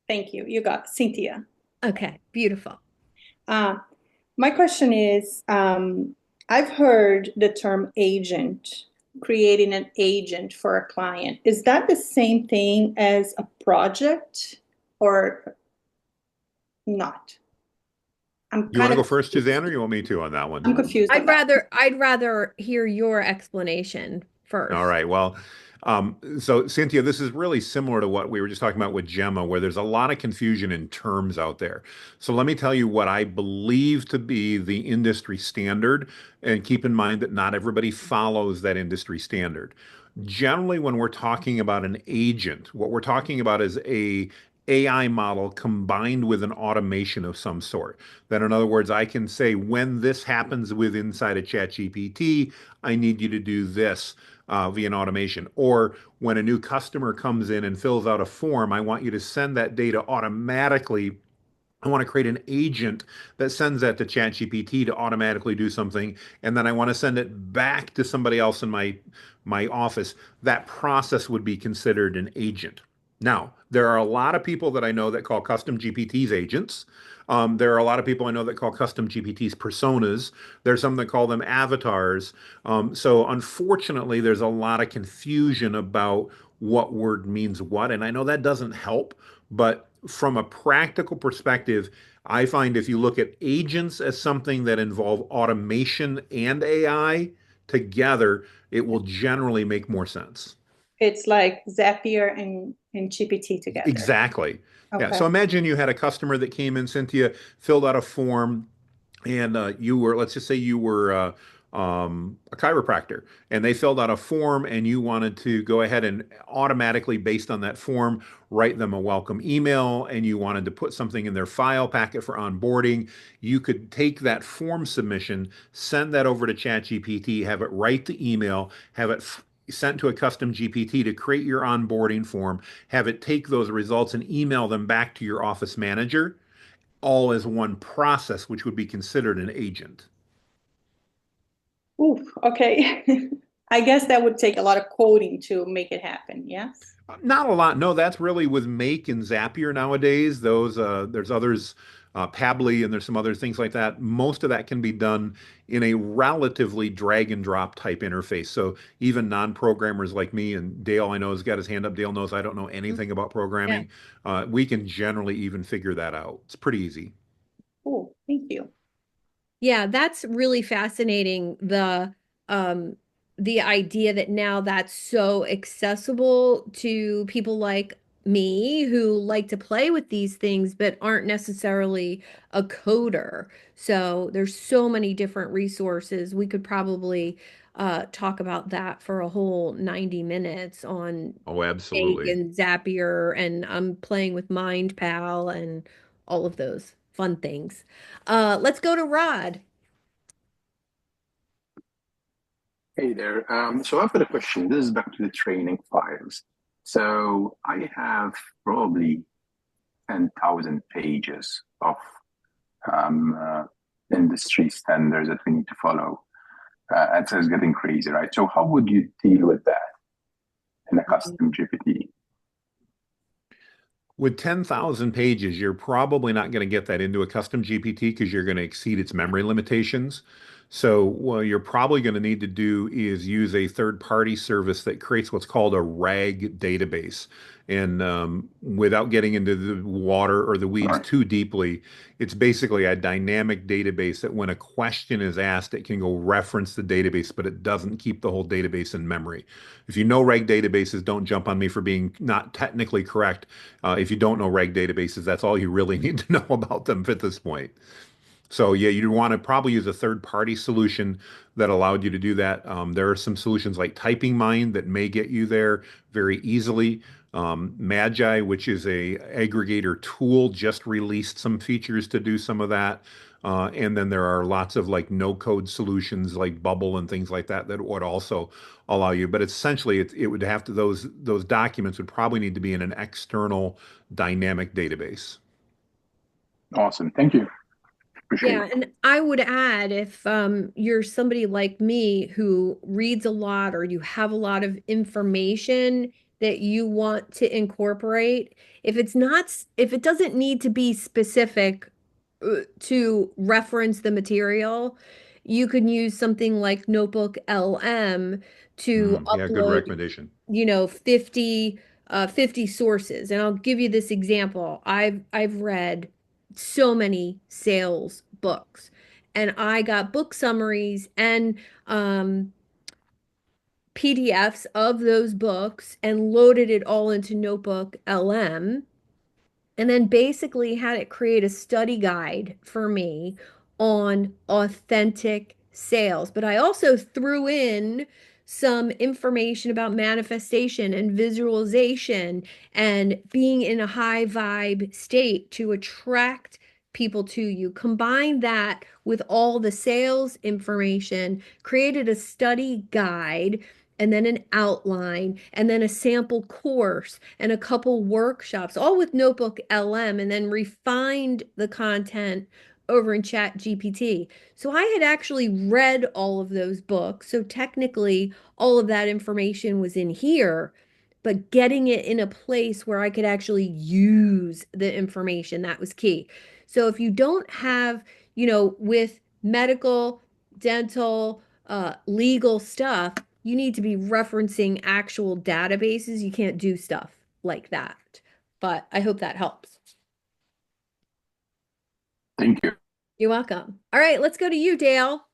Thank you. You got Cynthia.
Okay, beautiful.
My question is, I've heard the term agent, creating an agent for a client. Is that the same thing as a project or not?
You want to go first, Suzanne, or you want me to on that one?
I'm confused.
I'd rather hear your explanation first.
All right. Well, so Cynthia, this is really similar to what we were just talking about with Gemma, where there's a lot of confusion in terms out there. So let me tell you what I believe to be the industry standard, and keep in mind that not everybody follows that industry standard. Generally, when we're talking about an agent, what we're talking about is a AI model combined with an automation of some sort. That, in other words, I can say, when this happens with inside a ChatGPT, I need you to do this via an automation. Or when a new customer comes in and fills out a form, I want you to send that data automatically. I want to create an agent that sends that to ChatGPT to automatically do something, and then I want to send it back to somebody else in my office. That process would be considered an agent. Now, there are a lot of people that I know that call custom GPTs agents. There are a lot of people I know that call custom GPTs personas. There's some that call them avatars. So unfortunately, there's a lot of confusion about what word means what, and I know that doesn't help, but from a practical perspective, I find if you look at agents as something that involve automation and AI together, it will generally make more sense.
It's like Zapier and GPT together.
Exactly. Yeah.
Okay.
So imagine you had a customer that came in, Cynthia, filled out a form, and you were, let's just say you were a chiropractor, and they filled out a form, and you wanted to go ahead and automatically, based on that form, write them a welcome email, and you wanted to put something in their file packet for onboarding. You could take that form submission, send that over to ChatGPT, have it write the email, have it sent to a custom GPT to create your onboarding form, have it take those results and email them back to your office manager, all as one process, which would be considered an agent.
Oof, okay. I guess that would take a lot of coding to make it happen, yes?
Not a lot. No, that's really with Make and Zapier nowadays. Those there's others, Pabbly, and there's some other things like that. Most of that can be done in a relatively drag and drop type interface. So even non-programmers like me, and Dale, I know, has got his hand up. Dale knows I don't know anything about programming. We can generally even figure that out. It's pretty easy.
Oh, thank you.
Yeah, that's really fascinating. The idea that now that's so accessible to people like me who like to play with these things but aren't necessarily a coder. So there's so many different resources. We could probably talk about that for a whole 90 minutes on
Oh,
Cake
absolutely.
and Zapier, and I'm playing with MindPal and all of those fun things. Let's go to Rod.
Hey there. So I've got a question. This is back to the training files. So I have probably 10,000 pages of industry standards that we need to follow. And so it's getting crazy, right? So how would you deal with that in a custom GPT?
With 10,000 pages, you're probably not going to get that into a custom GPT because you're going to exceed its memory limitations. So what you're probably going to need to do is use a third-party service that creates what's called a RAG database. And without getting into the water or the weeds too deeply, it's basically a dynamic database that when a question is asked, it can go reference the database, but it doesn't keep the whole database in memory. If you know RAG databases, don't jump on me for being not technically correct. If you don't know RAG databases, that's all you really need to know about them at this point. So yeah, you'd want to probably use a third-party solution that allowed you to do that. There are some solutions like Typing Mind that may get you there very easily. Magi, which is a aggregator tool, just released some features to do some of that. And then there are lots of like no-code solutions like Bubble and things like that that would also allow you. But essentially, it would have to those documents would probably need to be in an external dynamic database.
Awesome. Thank you. Appreciate
Yeah,
it.
and I would add if you're somebody like me who reads a lot or you have a lot of information that you want to incorporate, if it doesn't need to be specific to reference the material, you can use something like Notebook LM to
Yeah, good
upload,
recommendation.
50 sources. And I'll give you this example. I've read so many sales books, and I got book summaries and PDFs of those books and loaded it all into Notebook LM, and then basically had it create a study guide for me on authentic sales. But I also threw in some information about manifestation and visualization and being in a high vibe state to attract people to you. Combine that with all the sales information, created a study guide and then an outline, and then a sample course and a couple workshops, all with Notebook LM, and then refined the content over in Chat GPT. So I had actually read all of those books. So technically, all of that information was in here, but getting it in a place where I could actually use the information, that was key. So if you don't have, with medical, dental, legal stuff, you need to be referencing actual databases. You can't do stuff like that. But I hope that helps.
Thank you.
You're welcome. All right, let's go to you, Dale.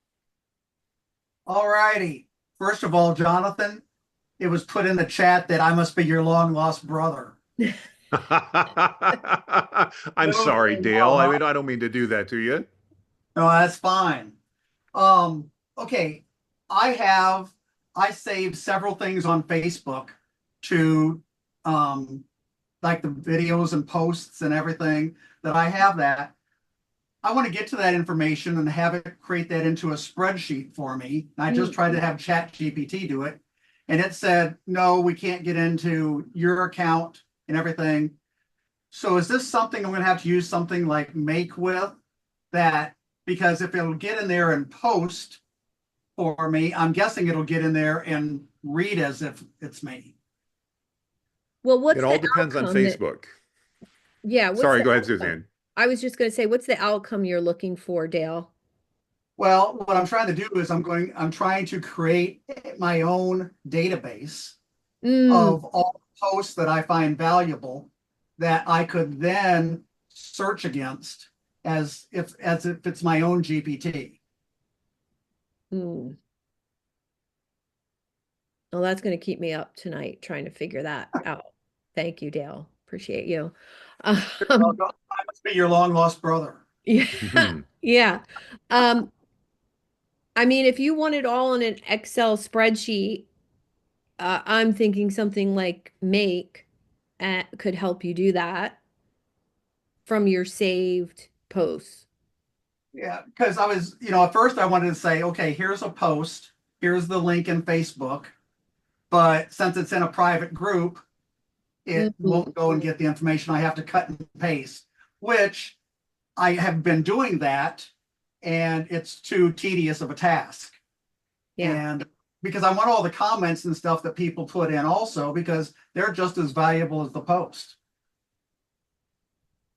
All righty. First of all, Jonathan, it was put in the chat that I must be your long lost brother.
I'm sorry, Dale. I mean, I don't mean to do that to you.
No, that's fine. Okay. I saved several things on Facebook to like the videos and posts and everything that I have that. I want to get to that information and have it create that into a spreadsheet for me. I just tried to have Chat GPT do it. And it said, no, we can't get into your account and everything. So is this something I'm going to have to use something like Make with that? Because if it'll get in there and post for me, I'm guessing it'll get in there and read as if it's me.
Well, what's
it all
the
depends on
outcome
Facebook.
Yeah.
Sorry, go ahead, Suzanne.
I was just going to say, what's the outcome you're looking for, Dale?
Well, what I'm trying to do is I'm trying to create my own database of all the posts that I find valuable that I could then search against as if it's my own GPT.
Well, that's going to keep me up tonight trying to figure that out. Thank you, Dale. Appreciate you.
I must be your long lost brother.
Yeah. Yeah. I mean, if you want it all in an Excel spreadsheet, I'm thinking something like Make could help you do that from your saved posts.
Yeah, because I was, at first I wanted to say, okay, here's a post, here's the link in Facebook, but since it's in a private group, it won't go and get the information. I have to cut and paste, which I have been doing that, and it's too tedious of a task.
Yeah.
And because I want all the comments and stuff that people put in also, because they're just as valuable as the post.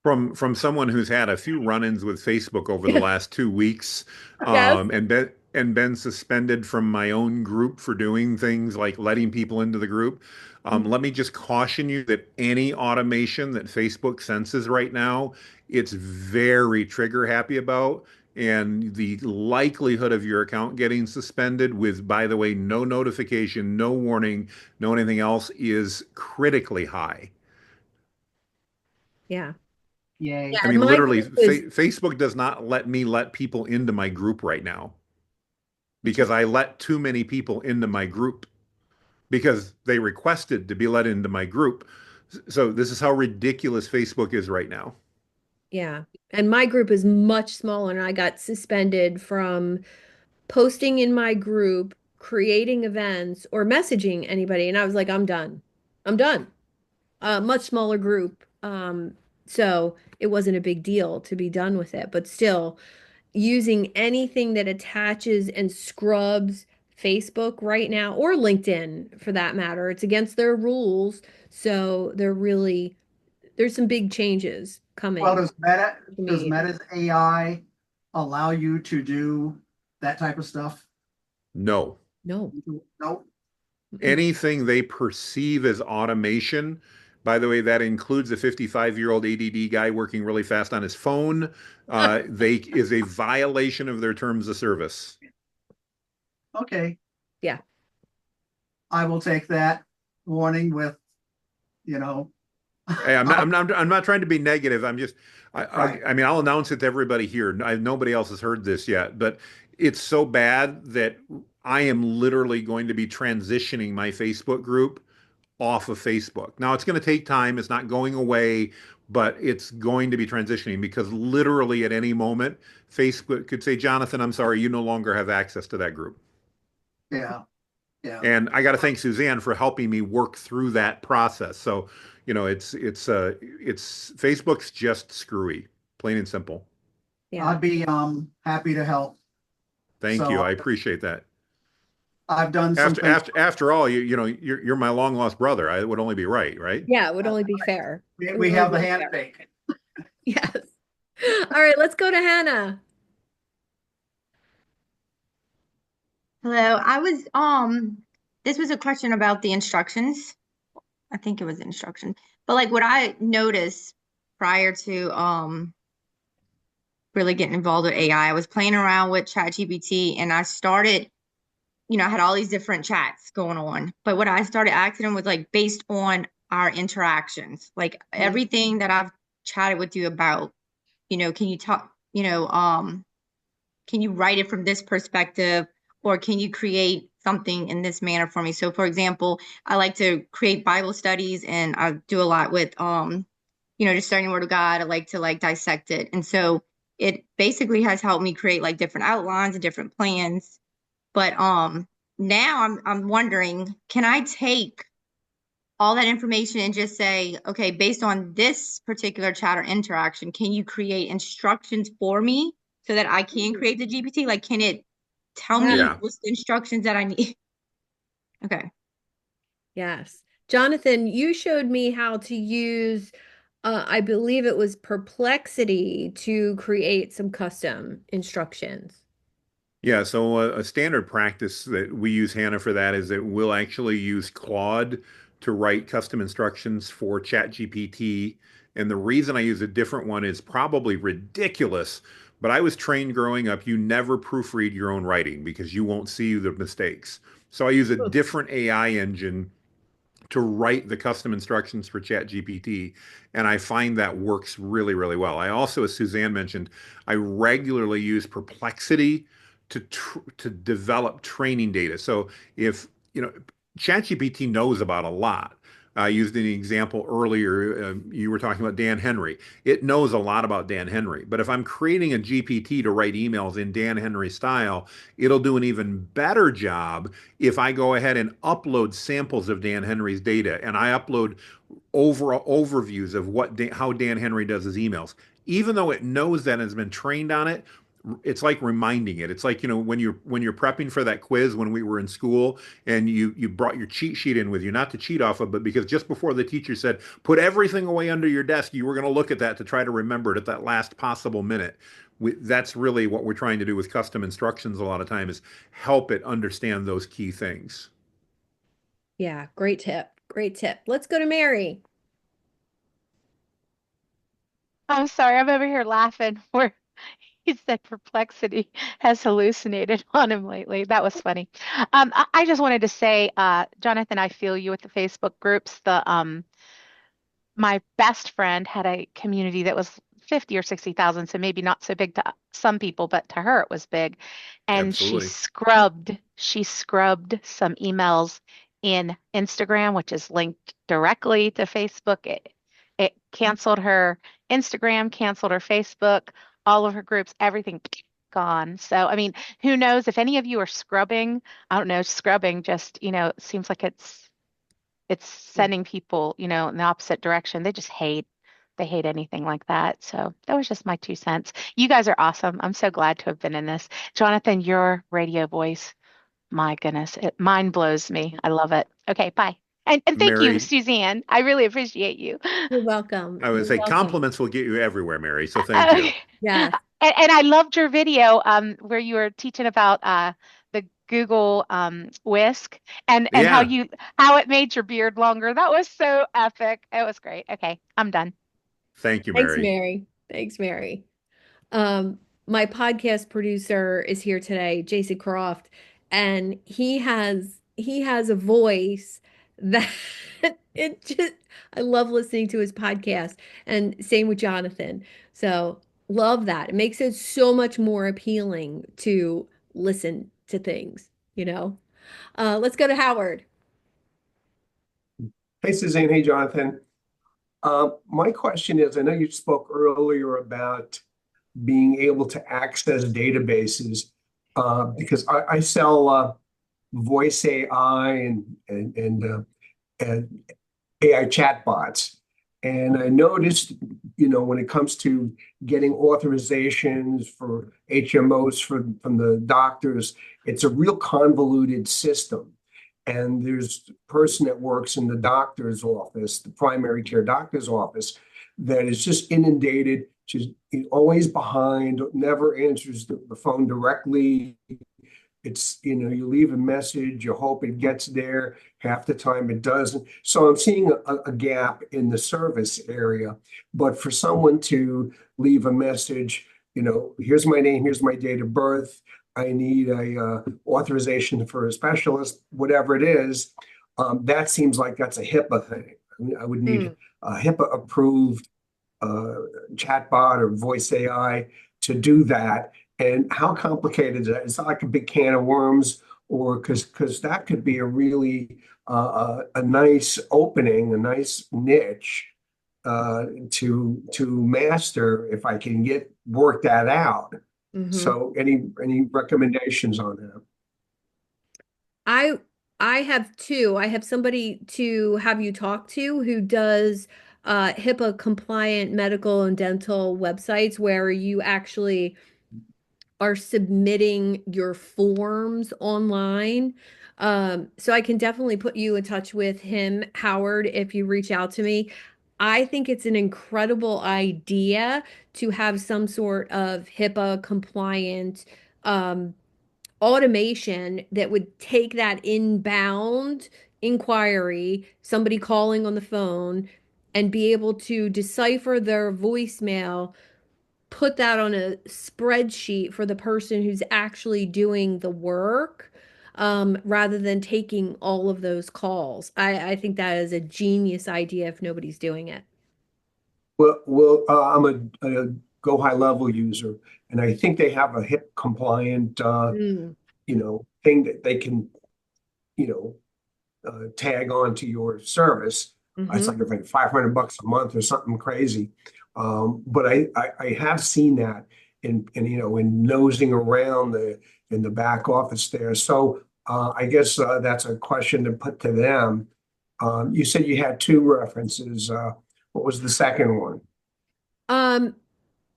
From someone who's had a few run-ins with Facebook over the last 2 weeks,
Yes.
and been suspended from my own group for doing things like letting people into the group. Let me just caution you that any automation that Facebook senses right now, it's very trigger happy about. And the likelihood of your account getting suspended with, by the way, no notification, no warning, no anything else is critically high.
Yeah.
Yay.
I
And
mean,
my
literally,
group is
Facebook does not let me let people into my group right now because I let too many people into my group because they requested to be let into my group. So this is how ridiculous Facebook is right now.
yeah. And my group is much smaller, and I got suspended from posting in my group, creating events, or messaging anybody. And I was like, I'm done. I'm done. Much smaller group. So it wasn't a big deal to be done with it, but still using anything that attaches and scrubs Facebook right now, or LinkedIn for that matter, it's against their rules. So there's some big changes
Well,
coming.
does
Media.
Meta's AI allow you to do that type of stuff?
No.
No.
Nope.
Anything they perceive as automation, by the way, that includes a 55-year-old ADD guy working really fast on his phone, they is a violation of their terms of service.
Okay.
Yeah.
I will take that warning with, you know.
Hey, I'm not trying to be negative. I'm just,
Right.
I mean, I'll announce it to everybody here. Nobody else has heard this yet, but it's so bad that I am literally going to be transitioning my Facebook group off of Facebook. Now it's going to take time. It's not going away, but it's going to be transitioning because literally at any moment, Facebook could say, Jonathan, I'm sorry, you no longer have access to that group.
Yeah. Yeah.
And I got to thank Suzanne for helping me work through that process. So, you know, it's Facebook's just screwy, plain and simple.
Yeah.
I'd be happy to help.
Thank you. I appreciate that.
I've done some things.
After all, you know, you're my long lost brother. I would only be right, right?
Yeah, it would only be fair.
We have the handshake.
Yes. All right, let's go to Hannah.
Hello. This was a question about the instructions. I think it was instructions. But like what I noticed prior to really getting involved with AI, I was playing around with ChatGPT and I started, I had all these different chats going on. But what I started asking them was like based on our interactions, like everything that I've chatted with you about, can you talk, can you write it from this perspective, or can you create something in this manner for me? So for example, I like to create Bible studies and I do a lot with just studying the Word of God. I like to like dissect it. And so it basically has helped me create like different outlines and different plans. But now I'm wondering, can I take all that information and just say, okay, based on this particular chat or interaction, can you create instructions for me so that I can create the GPT? Like, can it tell me what's the instructions that I need? Okay.
Yes. Jonathan, you showed me how to use, I believe it was Perplexity to create some custom instructions.
Yeah, so a standard practice that we use, Hannah, for that is that we'll actually use Claude to write custom instructions for ChatGPT. And the reason I use a different one is probably ridiculous, but I was trained growing up, you never proofread your own writing because you won't see the mistakes. So I use a different AI engine to write the custom instructions for ChatGPT. And I find that works really, really well. I also, as Suzanne mentioned, I regularly use Perplexity to develop training data. So if, ChatGPT knows about a lot. I used an example earlier. You were talking about Dan Henry. It knows a lot about Dan Henry. But if I'm creating a GPT to write emails in Dan Henry style, it'll do an even better job if I go ahead and upload samples of Dan Henry's data and I upload overviews of how Dan Henry does his emails. Even though it knows that and has been trained on it, it's like reminding it. It's like, when you're prepping for that quiz when we were in school and you brought your cheat sheet in with you, not to cheat off of, but because just before the teacher said, put everything away under your desk, you were going to look at that to try to remember it at that last possible minute. That's really what we're trying to do with custom instructions a lot of time is help it understand those key things.
Yeah, great tip. Great tip. Let's go to Mary.
I'm sorry, I'm over here laughing where he said Perplexity has hallucinated on him lately. That was funny. I just wanted to say, Jonathan, I feel you with the Facebook groups. My best friend had a community that was 50 or 60,000, so maybe not so big to some people, but to her it was big. And
Absolutely.
she scrubbed some emails in Instagram, which is linked directly to Facebook. It canceled her Instagram, canceled her Facebook, all of her groups, everything gone. So, I mean, who knows if any of you are scrubbing? I don't know, scrubbing just, seems like it's sending people, in the opposite direction. They hate anything like that. So that was just my 2 cents. You guys are awesome. I'm so glad to have been in this. Jonathan, your radio voice, my goodness, it mind blows me. I love it. Okay, bye. And thank you,
Mary,
Suzanne. I really appreciate you.
You're welcome.
I would
You're
say
welcome.
compliments will get you everywhere, Mary. So thank you.
Yes.
And I loved your video where you were teaching about the Google Whisk and
Yeah.
how it made your beard longer. That was so epic. It was great. Okay, I'm done.
Thank you,
Thanks,
Mary.
Mary. Thanks, Mary. My podcast producer is here today, Jason Croft, and he has a voice that it just I love listening to his podcast, and same with Jonathan. So love that. It makes it so much more appealing to listen to things. Let's go to Howard.
Hey, Suzanne. Hey, Jonathan. My question is, I know you spoke earlier about being able to access databases because I sell voice AI and AI chatbots. And I noticed, when it comes to getting authorizations for HMOs from the doctors, it's a real convoluted system. And there's a person that works in the doctor's office, the primary care doctor's office, that is just inundated. She's always behind, never answers the phone directly. It's, you leave a message, you hope it gets there. Half the time it doesn't. So I'm seeing a gap in the service area. But for someone to leave a message, here's my name, here's my date of birth, I need a authorization for a specialist, whatever it is, that seems like that's a HIPAA thing. I mean, I would need a HIPAA approved chatbot or voice AI to do that. And how complicated is that? It's not like a big can of worms, or because that could be a really a nice opening, a nice niche to master if I can work that out. So any recommendations on that?
I have two. I have somebody to have you talk to who does HIPAA compliant medical and dental websites where you actually are submitting your forms online. So I can definitely put you in touch with him, Howard, if you reach out to me. I think it's an incredible idea to have some sort of HIPAA compliant automation that would take that inbound inquiry, somebody calling on the phone, and be able to decipher their voicemail, put that on a spreadsheet for the person who's actually doing the work, rather than taking all of those calls. I think that is a genius idea if nobody's doing it.
Well, I'm a Go High Level user, and I think they have a HIP compliant, thing that they can, tag on to your service. It's like $500 a month or something crazy. But I have seen that in nosing around in the back office there. So I guess that's a question to put to them. You said you had two references. What was the second one?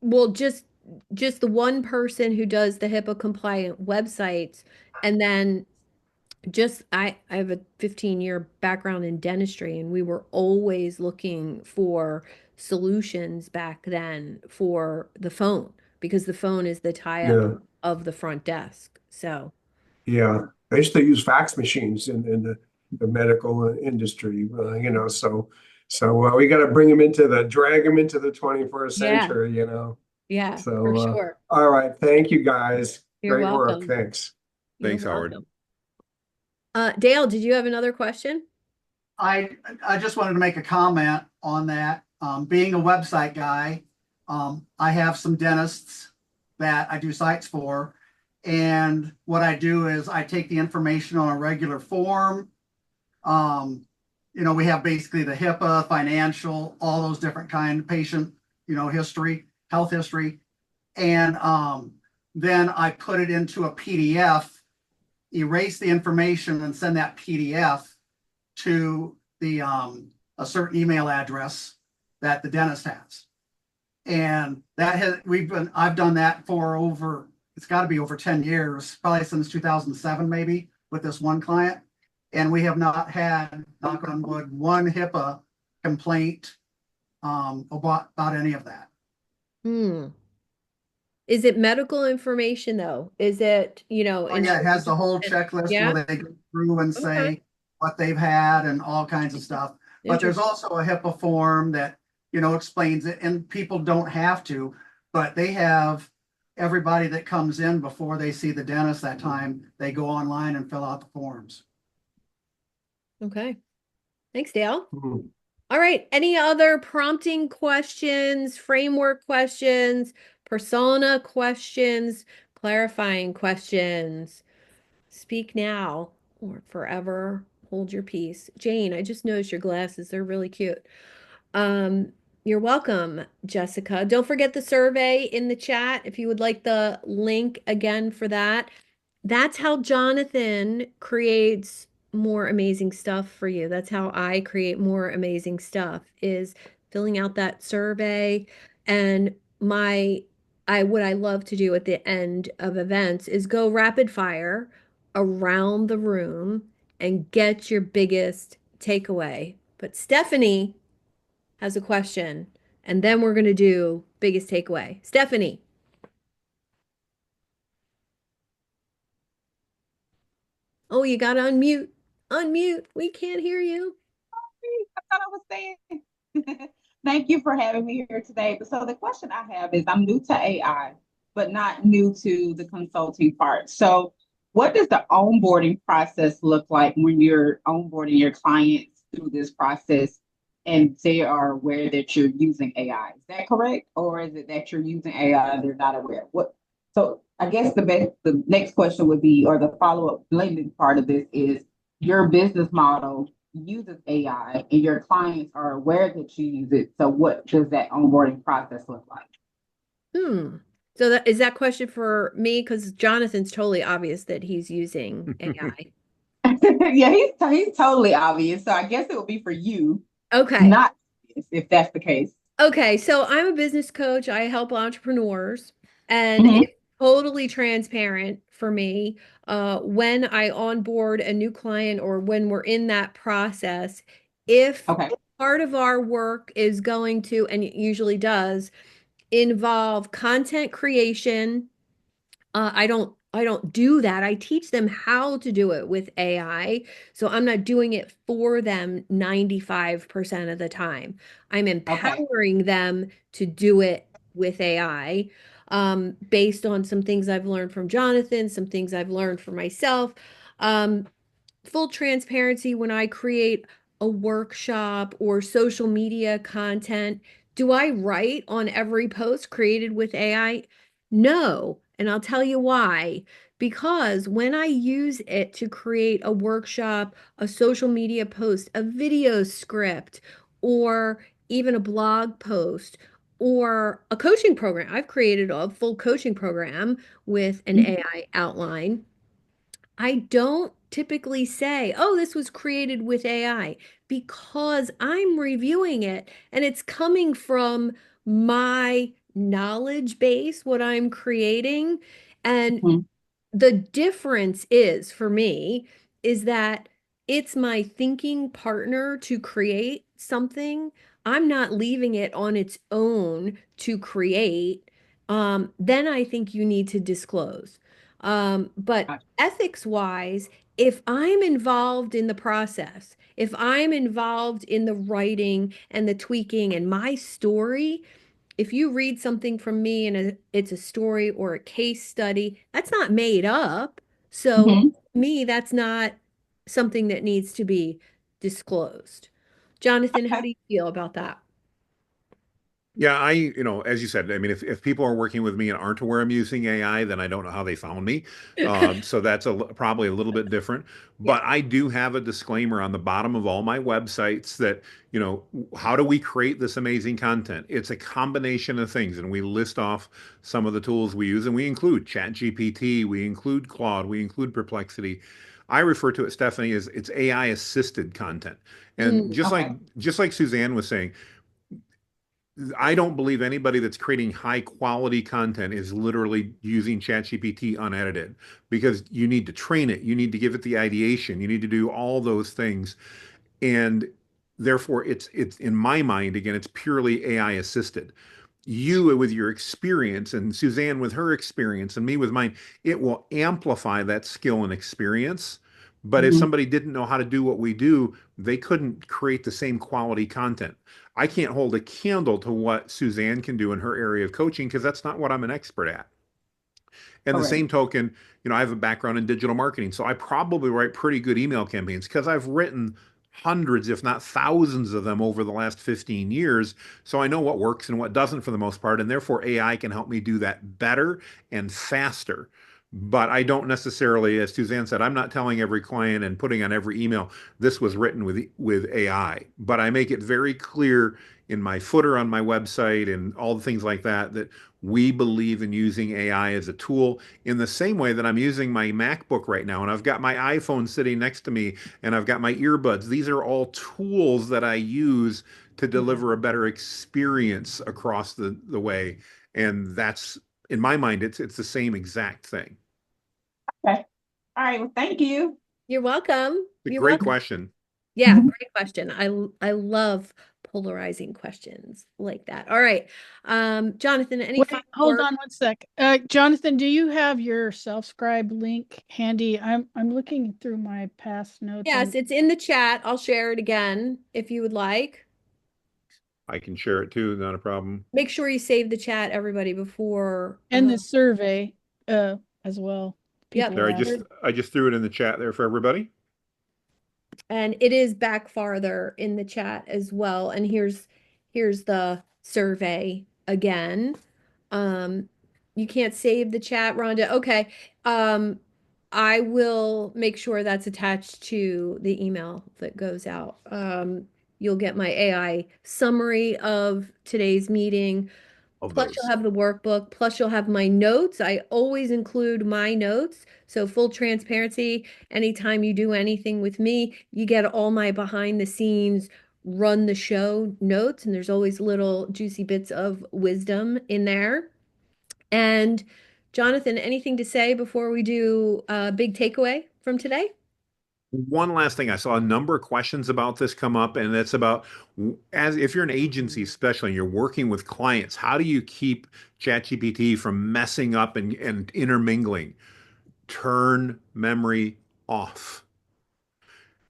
Well, just the one person who does the HIPAA compliant websites, and then I have a 15-year background in dentistry, and we were always looking for solutions back then for the phone because the phone is the tie-up of the front desk. So
Yeah, I used to use fax machines in the medical industry, so we got to drag them into the 21st century,
yeah,
So,
for sure.
All right, thank you guys.
You're
Great work.
welcome.
Thanks.
Thanks, Howard.
Dale, did you have another question?
I just wanted to make a comment on that. Being a website guy, I have some dentists that I do sites for. And what I do is I take the information on a regular form. We have basically the HIPAA, financial, all those different kind of patient, history, health history. And then I put it into a PDF, erase the information and send that PDF to the a certain email address that the dentist has. And I've done that for it's got to be over 10 years, probably since 2007, maybe, with this one client. And we have not had, knock on wood, one HIPAA complaint about any of that.
Is it medical information though? Is it,
Yeah, it has the whole checklist where they go through and say what they've had and all kinds of stuff. But there's also a HIPAA form that, explains it, and people don't have to, but they have everybody that comes in before they see the dentist that time, they go online and fill out the forms.
Okay. Thanks, Dale. All right. Any other prompting questions, framework questions, persona questions, clarifying questions? Speak now or forever hold your peace. Jane, I just noticed your glasses. They're really cute. You're welcome, Jessica. Don't forget the survey in the chat if you would like the link again for that. That's how Jonathan creates more amazing stuff for you. That's how I create more amazing stuff, is filling out that survey. And what I love to do at the end of events is go rapid fire around the room and get your biggest takeaway. But Stephanie has a question, and then we're going to do biggest takeaway. Stephanie. Oh, you got to unmute. Unmute. We can't hear you.
I thought I was saying. Thank you for having me here today. So the question I have is, I'm new to AI, but not new to the consulting part. So what does the onboarding process look like when you're onboarding your clients through this process and they are aware that you're using AI? Is that correct? Or is it that you're using AI and they're not aware? So I guess the next question would be, or the follow-up blended part of this is, your business model uses AI and your clients are aware that you use it. So what does that onboarding process look like?
So is that question for me? Because Jonathan's totally obvious that he's using AI.
Yeah, he's totally obvious. So I guess it would be for you.
Okay.
Not if that's the case.
Okay, so I'm a business coach. I help entrepreneurs, and it's totally transparent for me when I onboard a new client or when we're in that process. If part of our work is going to, and it usually does, involve content creation, I don't do that. I teach them how to do it with AI. So I'm not doing it for them 95% of the time. I'm empowering them to do it with AI, based on some things I've learned from Jonathan, some things I've learned for myself. Full transparency, when I create a workshop or social media content, do I write on every post created with AI? No. And I'll tell you why. Because when I use it to create a workshop, a social media post, a video script, or even a blog post, or a coaching program, I've created a full coaching program with an AI outline. I don't typically say, oh, this was created with AI, because I'm reviewing it and it's coming from my knowledge base, what I'm creating. And the difference is, for me, is that it's my thinking partner to create something. I'm not leaving it on its own to create. Then I think you need to disclose. But ethics wise, if I'm involved in the process, if I'm involved in the writing and the tweaking and my story, if you read something from me and it's a story or a case study, that's not made up. So me, that's not something that needs to be disclosed. Jonathan, how do you feel about that?
Yeah, as you said, I mean, if people are working with me and aren't aware I'm using AI, then I don't know how they found me. So that's probably a little bit different. But I do have a disclaimer on the bottom of all my websites that, how do we create this amazing content? It's a combination of things, and we list off some of the tools we use, and we include ChatGPT, we include Claude, we include Perplexity. I refer to it, Stephanie, as it's AI assisted content. And just like Suzanne was saying, I don't believe anybody that's creating high quality content is literally using ChatGPT unedited, because you need to train it, you need to give it the ideation, you need to do all those things. And therefore it's in my mind, again, it's purely AI assisted. You with your experience and Suzanne with her experience and me with mine, it will amplify that skill and experience. But if somebody didn't know how to do what we do, they couldn't create the same quality content. I can't hold a candle to what Suzanne can do in her area of coaching because that's not what I'm an expert at. And the same token, I have a background in digital marketing, so I probably write pretty good email campaigns because I've written hundreds, if not thousands of them over the last 15 years. So I know what works and what doesn't for the most part. And therefore, AI can help me do that better and faster. But I don't necessarily, as Suzanne said, I'm not telling every client and putting on every email, this was written with AI. But I make it very clear in my footer on my website and all the things like that, that we believe in using AI as a tool in the same way that I'm using my MacBook right now. And I've got my iPhone sitting next to me and I've got my earbuds. These are all tools that I use to deliver a better experience across the way. And that's, in my mind, it's the same exact thing.
Okay. All right. Well, thank you.
You're welcome.
It's a
You're
great
welcome.
question.
Yeah, great question. I love polarizing questions like that. All right. Jonathan, any
Wait,
final
hold
word?
on one sec. Jonathan, do you have your self-scribe link handy? I'm looking through my past notes.
Yes, it's in the chat. I'll share it again if you would like.
I can share it too, not a problem.
Make sure you save the chat, everybody, before
and the survey as well.
Yep.
There, I just threw it in the chat there for everybody.
And it is back farther in the chat as well. And here's the survey again. You can't save the chat, Rhonda. Okay. I will make sure that's attached to the email that goes out. You'll get my AI summary of today's meeting. Plus, you'll have the workbook. Plus, you'll have my notes. I always include my notes. So, full transparency, anytime you do anything with me, you get all my behind the scenes, run the show notes. And there's always little juicy bits of wisdom in there. And, Jonathan, anything to say before we do a big takeaway from today?
One last thing, I saw a number of questions about this come up, and it's about, as if you're an agency, especially, and you're working with clients, how do you keep ChatGPT from messing up and intermingling? Turn memory off.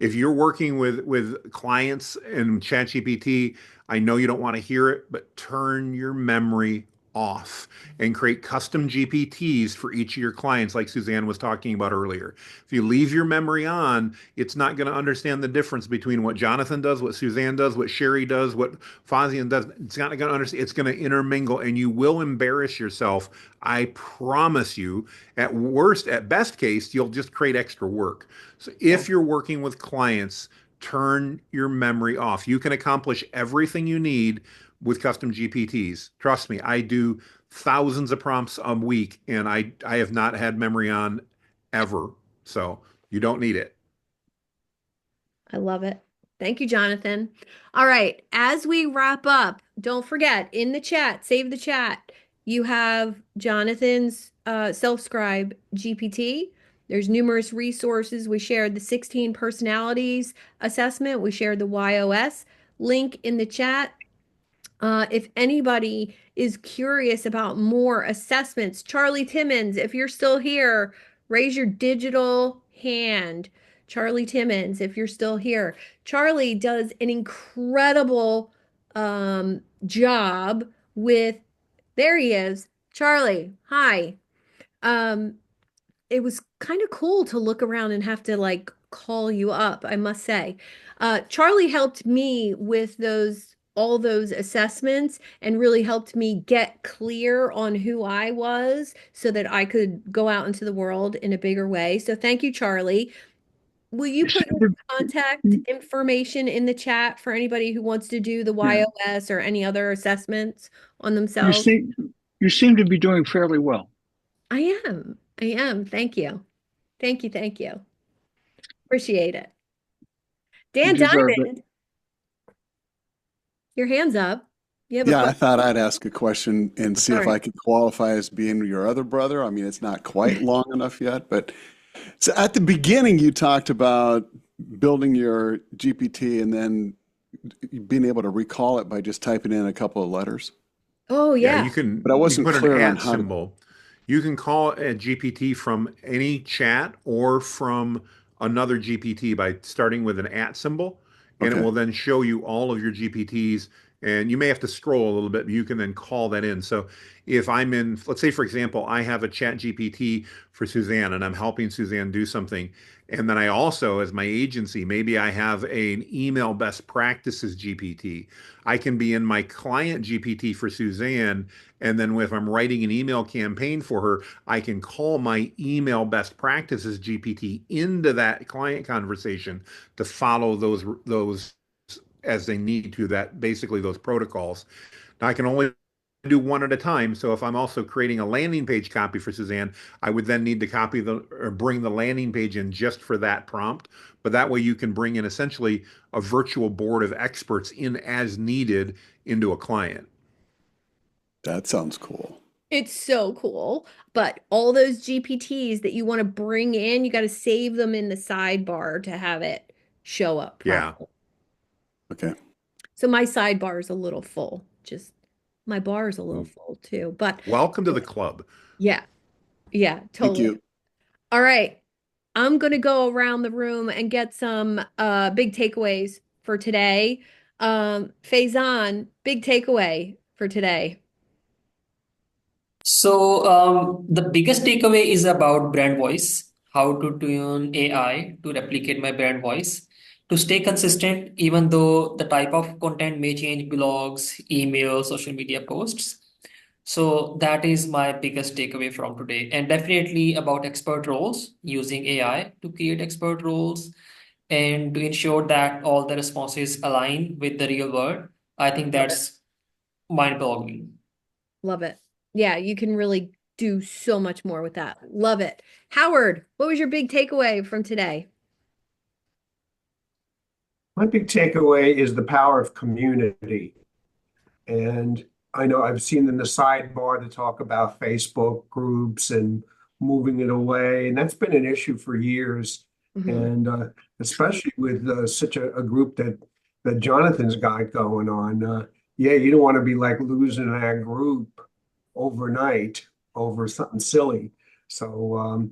If you're working with clients and ChatGPT, I know you don't want to hear it, but turn your memory off and create custom GPTs for each of your clients, like Suzanne was talking about earlier. If you leave your memory on, it's not going to understand the difference between what Jonathan does, what Suzanne does, what Sherry does, what Fazian does. It's not going to understand. It's going to intermingle, and you will embarrass yourself. I promise you. At worst, at best case, you'll just create extra work. So if you're working with clients, turn your memory off. You can accomplish everything you need with custom GPTs. Trust me, I do thousands of prompts a week, and I have not had memory on ever. So you don't need it.
I love it. Thank you, Jonathan. All right. As we wrap up, don't forget in the chat, save the chat. You have Jonathan's self-scribe GPT. There's numerous resources. We shared the 16 personalities assessment. We shared the YOS link in the chat. If anybody is curious about more assessments, Charlie Timmons, if you're still here, raise your digital hand. Charlie Timmons, if you're still here. Charlie does an incredible job with, there he is. Charlie, hi. It was kind of cool to look around and have to like call you up, I must say. Charlie helped me with those all those assessments and really helped me get clear on who I was so that I could go out into the world in a bigger way. So thank you, Charlie. Will you put your contact information in the chat for anybody who wants to do the YOS or any other assessments on
You
themselves?
seem you seem to be doing fairly well.
I am. I am. Thank you. Thank you. Thank you. Appreciate it.
You
Dan
deserve it.
Diamond, your hand's up. You have a
Yeah, I
question?
thought I'd ask a question and see
All
if
right.
I could qualify as being your other brother. I mean, it's not quite long enough yet, but so at the beginning you talked about building your GPT and then being able to recall it by just typing in a couple of letters.
Oh,
Yeah,
yeah.
you can
But I wasn't
put an
clear on
at
how to.
symbol. You can call a GPT from any chat or from another GPT by starting with an at symbol, and it
Okay.
will then show you all of your GPTs. And you may have to scroll a little bit, but you can then call that in. So if I'm in, let's say, for example, I have a chat GPT for Suzanne and I'm helping Suzanne do something. And then I also, as my agency, maybe I have an email best practices GPT. I can be in my client GPT for Suzanne. And then if I'm writing an email campaign for her, I can call my email best practices GPT into that client conversation to follow those as they need to, that basically those protocols. Now I can only do one at a time. So if I'm also creating a landing page copy for Suzanne, I would then need to copy the or bring the landing page in just for that prompt. But that way you can bring in essentially a virtual board of experts in as needed into a client.
That sounds cool.
It's so cool. But all those GPTs that you want to bring in, you got to save them in the sidebar to have it show up
Yeah.
properly.
Okay.
So my sidebar is a little full. Just my bar is a little full too. But
Welcome to the club.
yeah, yeah,
Thank
totally.
you.
All right. I'm gonna go around the room and get some big takeaways for today. Faizan, big takeaway for today.
So, the biggest takeaway is about brand voice, how to tune AI to replicate my brand voice, to stay consistent, even though the type of content may change blogs, emails, social media posts. So, that is my biggest takeaway from today. And definitely about expert roles, using AI to create expert roles and to ensure that all the responses align with the real world. I think
Love it.
that's mind-boggling.
Love it. Yeah, you can really do so much more with that. Love it. Howard, what was your big takeaway from today?
My big takeaway is the power of community. And I know I've seen in the sidebar to talk about Facebook groups and moving it away. And that's been an issue for years.
Mhm.
And especially with such a group that Jonathan's got going on. Yeah, you don't want to be like losing that group overnight over something silly. So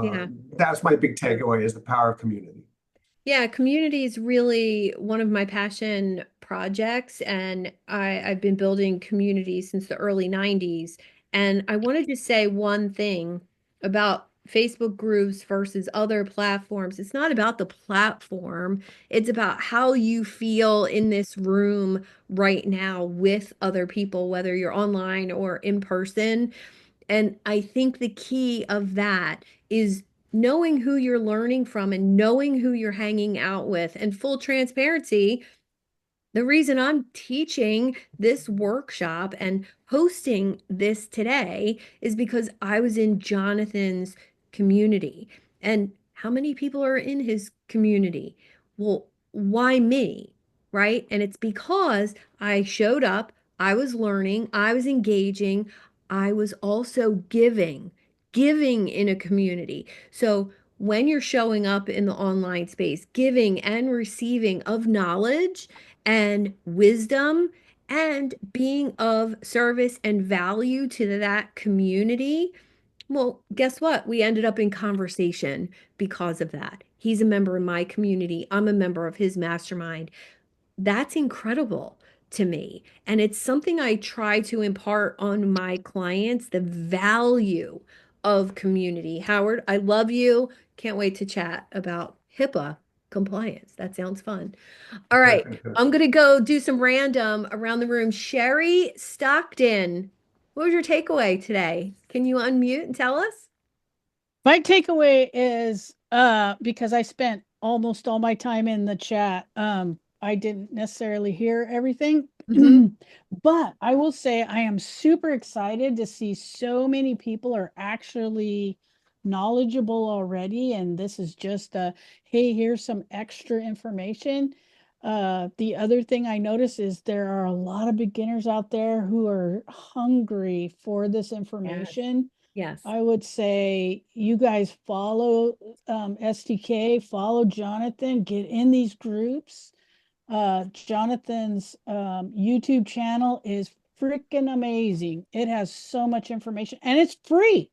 Yeah.
that's my big takeaway is the power of community.
Yeah, community is really one of my passion projects, and I've been building community since the early 90s. And I wanted to say one thing about Facebook groups versus other platforms. It's not about the platform, it's about how you feel in this room right now with other people, whether you're online or in person. And I think the key of that is knowing who you're learning from and knowing who you're hanging out with. And full transparency, the reason I'm teaching this workshop and hosting this today is because I was in Jonathan's community. And how many people are in his community? Well, why me? Right? And it's because I showed up, I was learning, I was engaging, I was also giving in a community. So when you're showing up in the online space, giving and receiving of knowledge, and wisdom and being of service and value to that community, well, guess what? We ended up in conversation because of that. He's a member of my community. I'm a member of his mastermind. That's incredible to me. And it's something I try to impart on my clients, the value of community. Howard, I love you. Can't wait to chat about HIPAA compliance. That sounds fun. All right. I'm going to go do some random around the room. Sherry Stockton, what was your takeaway today? Can you unmute and tell us?
My takeaway is because I spent almost all my time in the chat, I didn't necessarily hear everything. But I will say I am super excited to see so many people are actually knowledgeable already, and this is just hey, here's some extra information. The other thing I notice is there are a lot of beginners out there who are hungry for this information.
Yes.
I would say you guys follow SDK, follow Jonathan, get in these groups. Jonathan's YouTube channel is freaking amazing. It has so much information and it's free.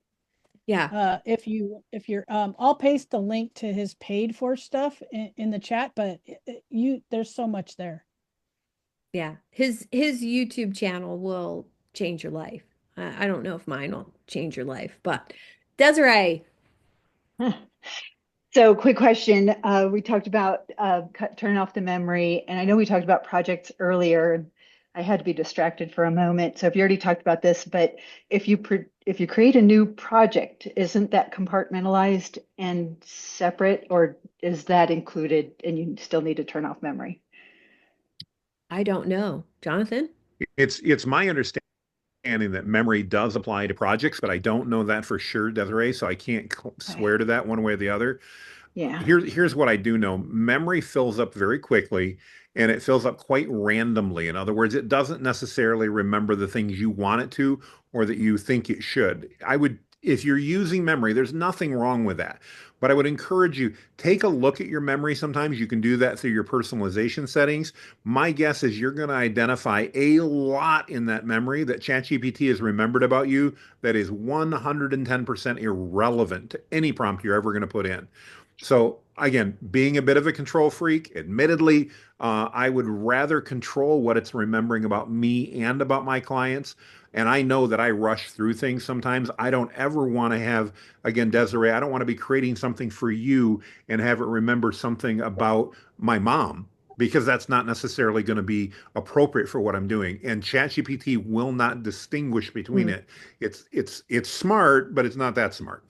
Yeah.
If you're I'll paste the link to his paid for stuff in the chat, but there's so much there.
Yeah. His YouTube channel will change your life. I don't know if mine will change your life, but Desiree.
So, quick question. We talked about turn off the memory, and I know we talked about projects earlier. I had to be distracted for a moment. So, if you already talked about this, but if you create a new project, isn't that compartmentalized and separate, or is that included and you still need to turn off memory?
I don't know. Jonathan?
It's my understanding that memory does apply to projects, but I don't know that for sure, Desiree, so I can't swear to that one way or the other.
Yeah.
Here's what I do know. Memory fills up very quickly and it fills up quite randomly. In other words, it doesn't necessarily remember the things you want it to or that you think it should. If you're using memory, there's nothing wrong with that. But I would encourage you, take a look at your memory. Sometimes you can do that through your personalization settings. My guess is you're going to identify a lot in that memory that ChatGPT has remembered about you that is 110% irrelevant to any prompt you're ever going to put in. So again, being a bit of a control freak, admittedly, I would rather control what it's remembering about me and about my clients. And I know that I rush through things sometimes. I don't ever want to have, again, Desiree, I don't want to be creating something for you and have it remember something about my mom, because that's not necessarily going to be appropriate for what I'm doing. And ChatGPT will not distinguish between it. It's smart, but it's not that smart.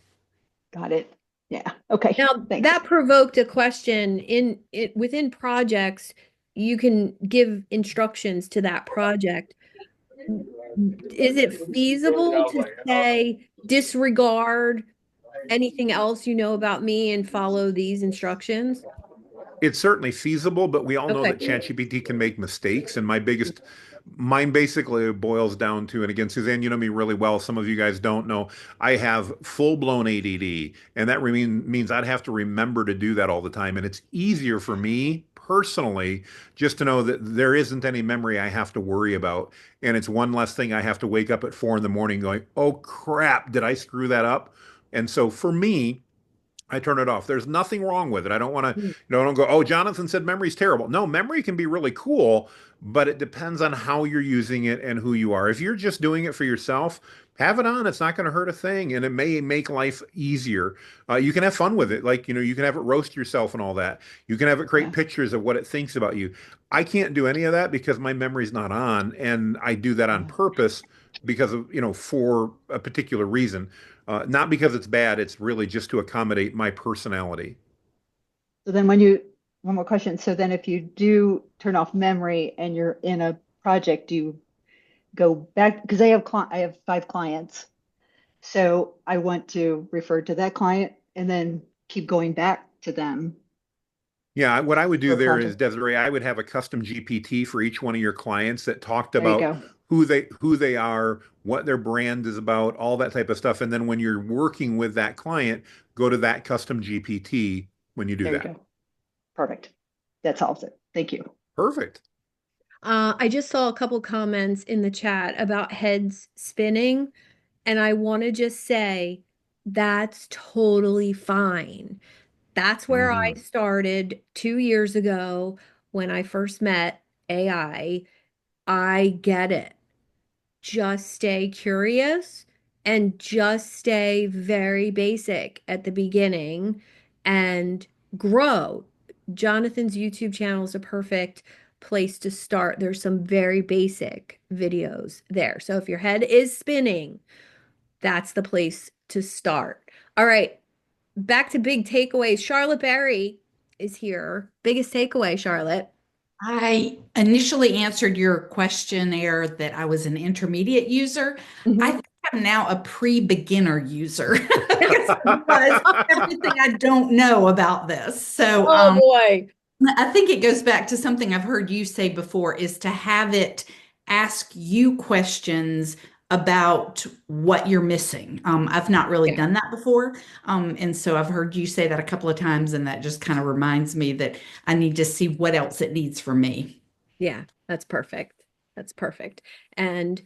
Got it. Yeah. Okay.
Now
Thanks.
that provoked a question within projects, you can give instructions to that project. Is it feasible to say disregard anything else you know about me and follow these instructions?
It's certainly feasible, but we all know that ChatGPT can make mistakes. And mine basically boils down to, and again, Suzanne, you know me really well. Some of you guys don't know, I have full-blown ADD, and that means I'd have to remember to do that all the time. And it's easier for me personally just to know that there isn't any memory I have to worry about. And it's one less thing I have to wake up at 4 a.m. going, oh crap, did I screw that up? And so for me, I turn it off. There's nothing wrong with it. I don't want to, I don't go, oh, Jonathan said memory's terrible. No, memory can be really cool, but it depends on how you're using it and who you are. If you're just doing it for yourself, have it on. It's not going to hurt a thing, and it may make life easier. You can have fun with it. Like, you can have it roast yourself and all that. You can have it create pictures of what it thinks about you. I can't do any of that because my memory's not on, and I do that on purpose because of, for a particular reason. Not because it's bad, it's really just to accommodate my personality.
So then one more question. So then if you do turn off memory and you're in a project, do you go back? Because I have 5 clients. So I want to refer to that client and then keep going back to them.
Yeah, what I would do there is, Desiree, I would have a custom GPT for each one of your clients that talked about who they are, what their brand is about, all that type of stuff. And then when you're working with that client, go to that custom GPT when you do that.
You go. Perfect. That solves it. Thank you.
Perfect.
I just saw a couple comments in the chat about heads spinning, and I want to just say that's totally fine. That's where I started 2 years ago when I first met AI. I get it. Just stay curious and just stay very basic at the beginning and grow. Jonathan's YouTube channel is a perfect place to start. There's some very basic videos there. So if your head is spinning, that's the place to start. All right, back to big takeaways. Charlotte Berry is here. Biggest takeaway, Charlotte.
I initially answered your questionnaire that I was an intermediate user. I think I'm now a pre-beginner user because everything I don't know about this. So,
oh boy.
I think it goes back to something I've heard you say before is to have it ask you questions about what you're missing. I've not really done that before. And so I've heard you say that a couple of times, and that just kind of reminds me that I need to see what else it needs from me.
Yeah, that's perfect. That's perfect. And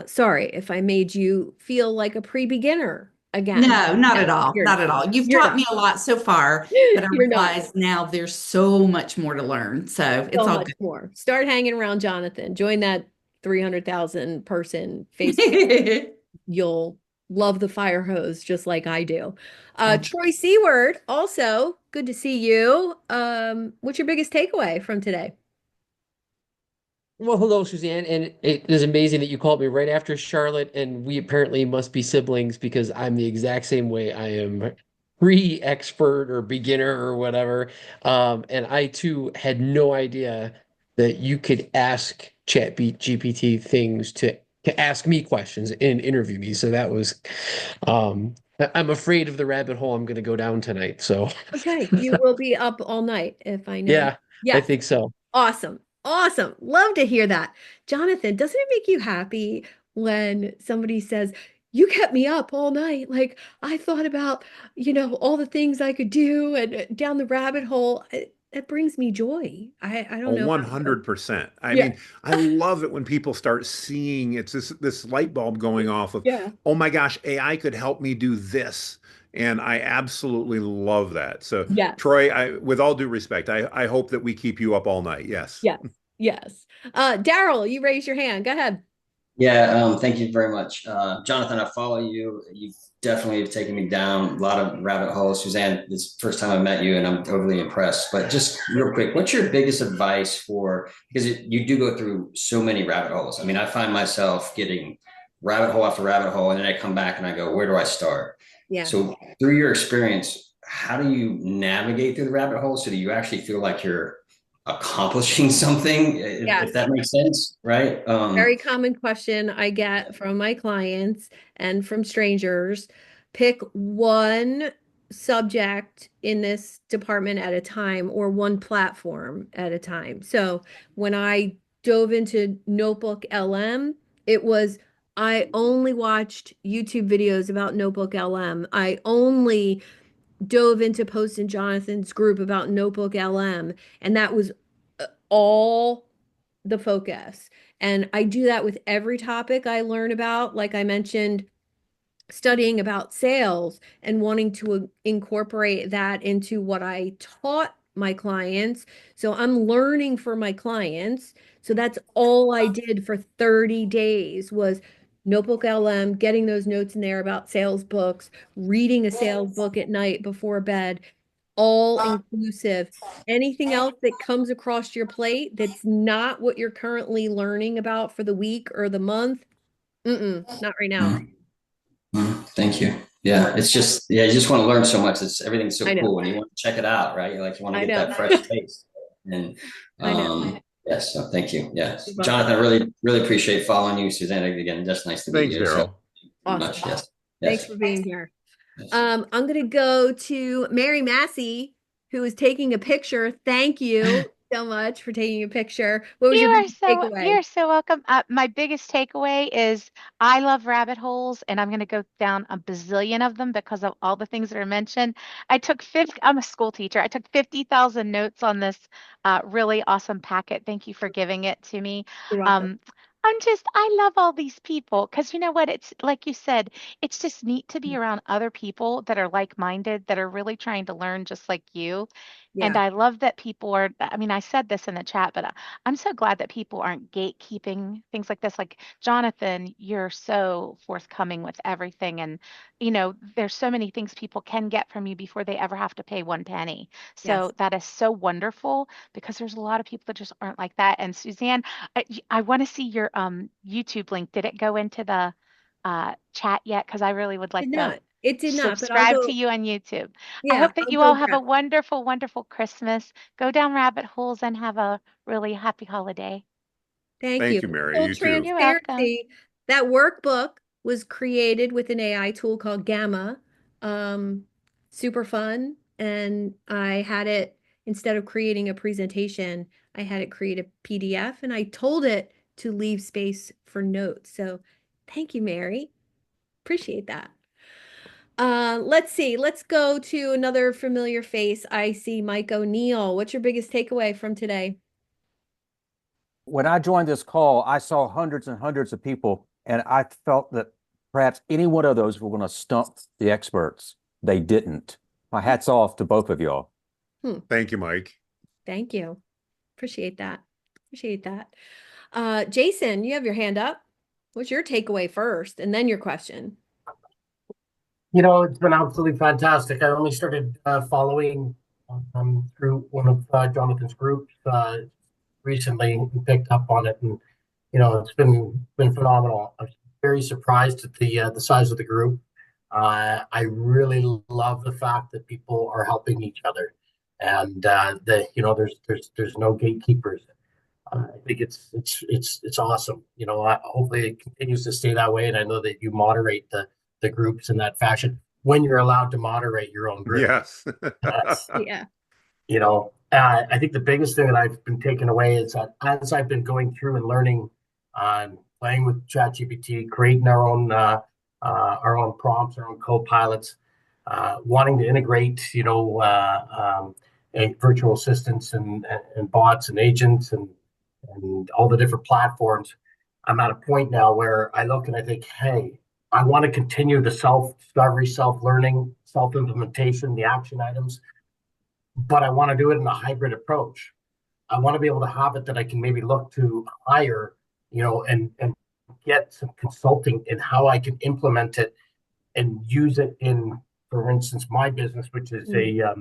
sorry if I made you feel like a pre-beginner again.
No, not at all.
You're
Not at all. You've
you're
taught
not.
me a lot so far, but I
You're not.
realize now there's so much more to learn. So it's
So
all
much
good.
more. Start hanging around Jonathan. Join that 300,000 person Facebook. You'll love the fire hose just like I do. Troy Seward, also good to see you. What's your biggest takeaway from today?
Well, hello, Suzanne. And it is amazing that you called me right after Charlotte, and we apparently must be siblings because I'm the exact same way. I am pre-expert or beginner or whatever. And I too had no idea that you could ask GPT things to ask me questions and interview me. So that was I'm afraid of the rabbit hole I'm going to go down tonight. So
Okay, you will be up all night if I know.
yeah, I
Yeah.
think so.
Awesome. Awesome. Love to hear that. Jonathan, doesn't it make you happy when somebody says, you kept me up all night? Like I thought about, all the things I could do and down the rabbit hole. It brings me joy. I don't know.
100%. I
Yeah.
mean, I love it when people start seeing it's this light bulb going off of,
Yeah.
oh my gosh, AI could help me do this. And I absolutely love that. So,
Yeah.
Troy, with all due respect, I hope that we keep you up all night. Yes.
Yes. Yes. Daryl, you raise your hand. Go ahead.
Yeah, thank you very much. Jonathan, I follow you. You've definitely taken me down a lot of rabbit holes. Suzanne, this is the first time I met you, and I'm overly impressed. But just real quick, what's your biggest advice because you do go through so many rabbit holes. I mean, I find myself getting rabbit hole after rabbit hole, and then I come back and I go, where do I start?
Yeah.
So through your experience, how do you navigate through the rabbit hole so that you actually feel like you're accomplishing something, if that makes sense, right?
Very common question I get from my clients and from strangers. Pick one subject in this department at a time or one platform at a time. So when I dove into Notebook LM, it was I only watched YouTube videos about Notebook LM. I only dove into Post in Jonathan's group about Notebook LM, and that was all the focus. And I do that with every topic I learn about. Like I mentioned, studying about sales and wanting to incorporate that into what I taught my clients. So I'm learning for my clients. So that's all I did for 30 days was Notebook LM, getting those notes in there about sales books, reading a sales book at night before bed, all inclusive. Anything else that comes across your plate that's not what you're currently learning about for the week or the month, not right now.
Thank you. Yeah, it's just, you just want to learn so much. Everything's so
I know.
cool, and you want to check it out, right? You want to
I
get
know.
that fresh taste. And
I know.
yes, so thank you. Yes,
You're welcome.
Jonathan, I really, really appreciate following you. Suzanne, again, just nice to meet
Thanks,
you.
Daryl.
So
Awesome.
much. Yes.
Thanks for being here. I'm going to go to Mary Massey, who is taking a picture. Thank you so much for taking a picture. What was your biggest takeaway?
You're so welcome. My biggest takeaway is I love rabbit holes, and I'm going to go down a bazillion of them because of all the things that are mentioned. I'm a school teacher. I took 50,000 notes on this really awesome packet. Thank you for giving it to me.
You're welcome.
I love all these people because you know what? It's like you said, it's just neat to be around other people that are like-minded, that are really trying to learn just like you. And
Yeah.
I love that people are, I mean, I said this in the chat, but I'm so glad that people aren't gatekeeping things like this. Like, Jonathan, you're so forthcoming with everything. And, there's so many things people can get from you before they ever have to pay one penny.
Yes.
So that is so wonderful because there's a lot of people that just aren't like that. And Suzanne, I want to see your YouTube link. Did it go into the chat yet? Because I really would
Did
like to
not. It did not, but I'll
subscribe to
go.
you on YouTube. I
Yeah,
hope that
I'll
you
go
all have a
grab.
wonderful, wonderful Christmas. Go down rabbit holes and have a really happy holiday.
Thank you.
Thank you, Mary.
Full
You too.
You're welcome.
transparency, that workbook was created with an AI tool called Gamma. Um, Super fun. And I had it, instead of creating a presentation, I had it create a PDF and I told it to leave space for notes. So thank you, Mary. Appreciate that. Let's see. Let's go to another familiar face. I see Mike O'Neill. What's your biggest takeaway from today?
When I joined this call, I saw hundreds and hundreds of people, and I felt that perhaps any one of those were going to stump the experts. They didn't. My hat's off to both of y'all.
Thank you, Mike.
Thank you. Appreciate that. Appreciate that. Jason, you have your hand up. What's your takeaway first, and then your question?
It's been absolutely fantastic. I only started following through one of Jonathan's groups recently and picked up on it, and it's been phenomenal. I'm very surprised at the size of the group. I really love the fact that people are helping each other, and that there's no gatekeepers. I think it's awesome. Hopefully it continues to stay that way, and I know that you moderate the groups in that fashion when you're allowed to moderate your own group.
Yes.
Yeah.
I think the biggest thing that I've been taking away is that as I've been going through and learning, playing with ChatGPT, creating our own prompts, our own co-pilots, wanting to integrate, virtual assistants and bots and agents and all the different platforms. I'm at a point now where I look and I think, hey, I want to continue the self-discovery, self-learning, self-implementation, the action items, but I want to do it in a hybrid approach. I want to be able to have it that I can maybe look to hire, and get some consulting in how I can implement it and use it in, for instance, my business, which is a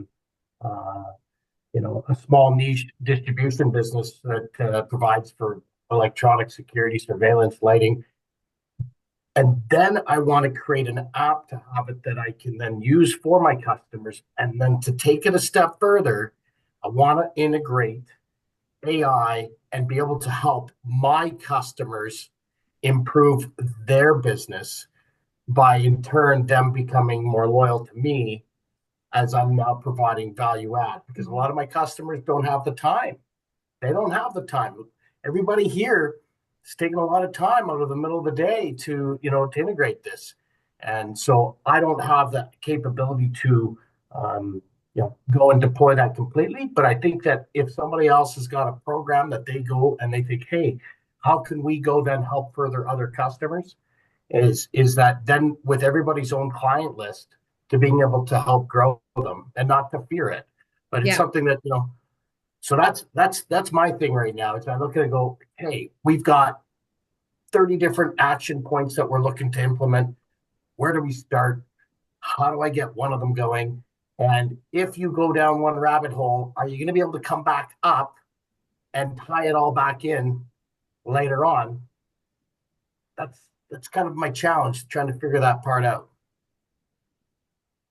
small niche distribution business that provides for electronic security, surveillance, lighting. And then I want to create an app to have it that I can then use for my customers. And then to take it a step further, I want to integrate AI and be able to help my customers improve their business by, in turn, them becoming more loyal to me as I'm now providing value add. Because a lot of my customers don't have the time. They don't have the time. Everybody here is taking a lot of time out of the middle of the day to integrate this. And so I don't have the capability to go and deploy that completely. But I think that if somebody else has got a program that they go and they think, hey, how can we go then help further other customers? Is that then with everybody's own client list to being able to help grow them and not to fear it. But it's something that, so that's my thing right now. Is I look at it and go, hey, we've got 30 different action points that we're looking to implement. Where do we start? How do I get one of them going? And if you go down one rabbit hole, are you going to be able to come back up and tie it all back in later on? That's kind of my challenge, trying to figure that part out.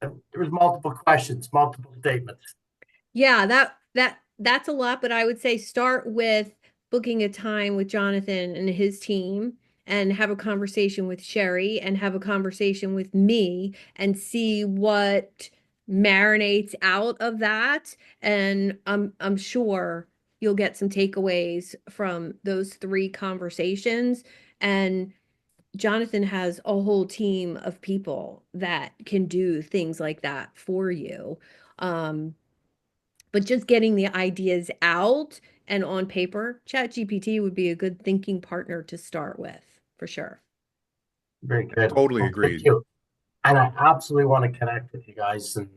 And there was multiple questions, multiple statements.
Yeah, that's a lot, but I would say start with booking a time with Jonathan and his team and have a conversation with Sherry and have a conversation with me and see what marinates out of that. And I'm sure you'll get some takeaways from those 3 conversations. And Jonathan has a whole team of people that can do things like that for you. But just getting the ideas out and on paper, ChatGPT would be a good thinking partner to start with, for sure.
Very good.
Totally
Well,
agreed.
thank you. And I absolutely want to connect with you guys and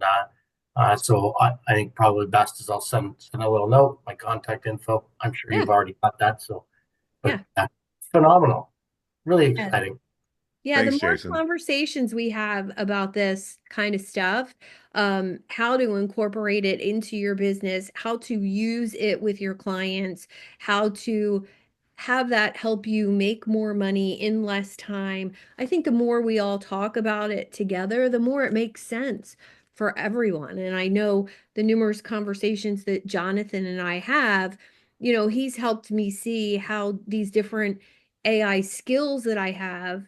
So I think probably best is I'll send a little note, my contact info. I'm sure
Yeah.
you've already got that. So, but
Yeah.
phenomenal, really
Yeah.
exciting.
Yeah, the
Thanks,
more
Jason.
conversations we have about this kind of stuff, how to incorporate it into your business, how to use it with your clients, how to have that help you make more money in less time. I think the more we all talk about it together, the more it makes sense for everyone. And I know the numerous conversations that Jonathan and I have, he's helped me see how these different AI skills that I have,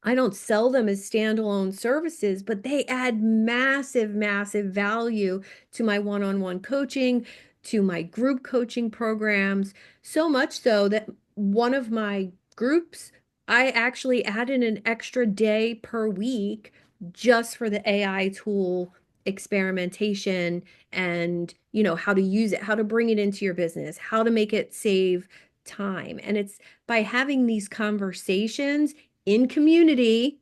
I don't sell them as standalone services, but they add massive, massive value to my one-on-one coaching, to my group coaching programs, so much so that one of my groups, I actually added an extra day per week just for the AI tool experimentation and, how to use it, how to bring it into your business, how to make it save time. And it's by having these conversations in community,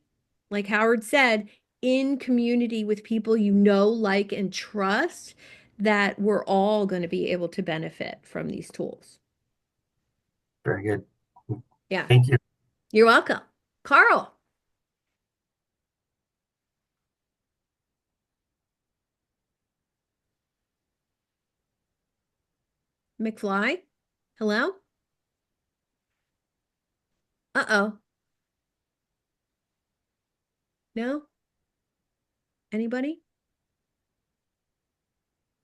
like Howard said, in community with people like, and trust, that we're all going to be able to benefit from these tools.
Very good.
Yeah.
Thank you.
You're welcome. Carl. McFly? Hello? Uh-oh. No? Anybody?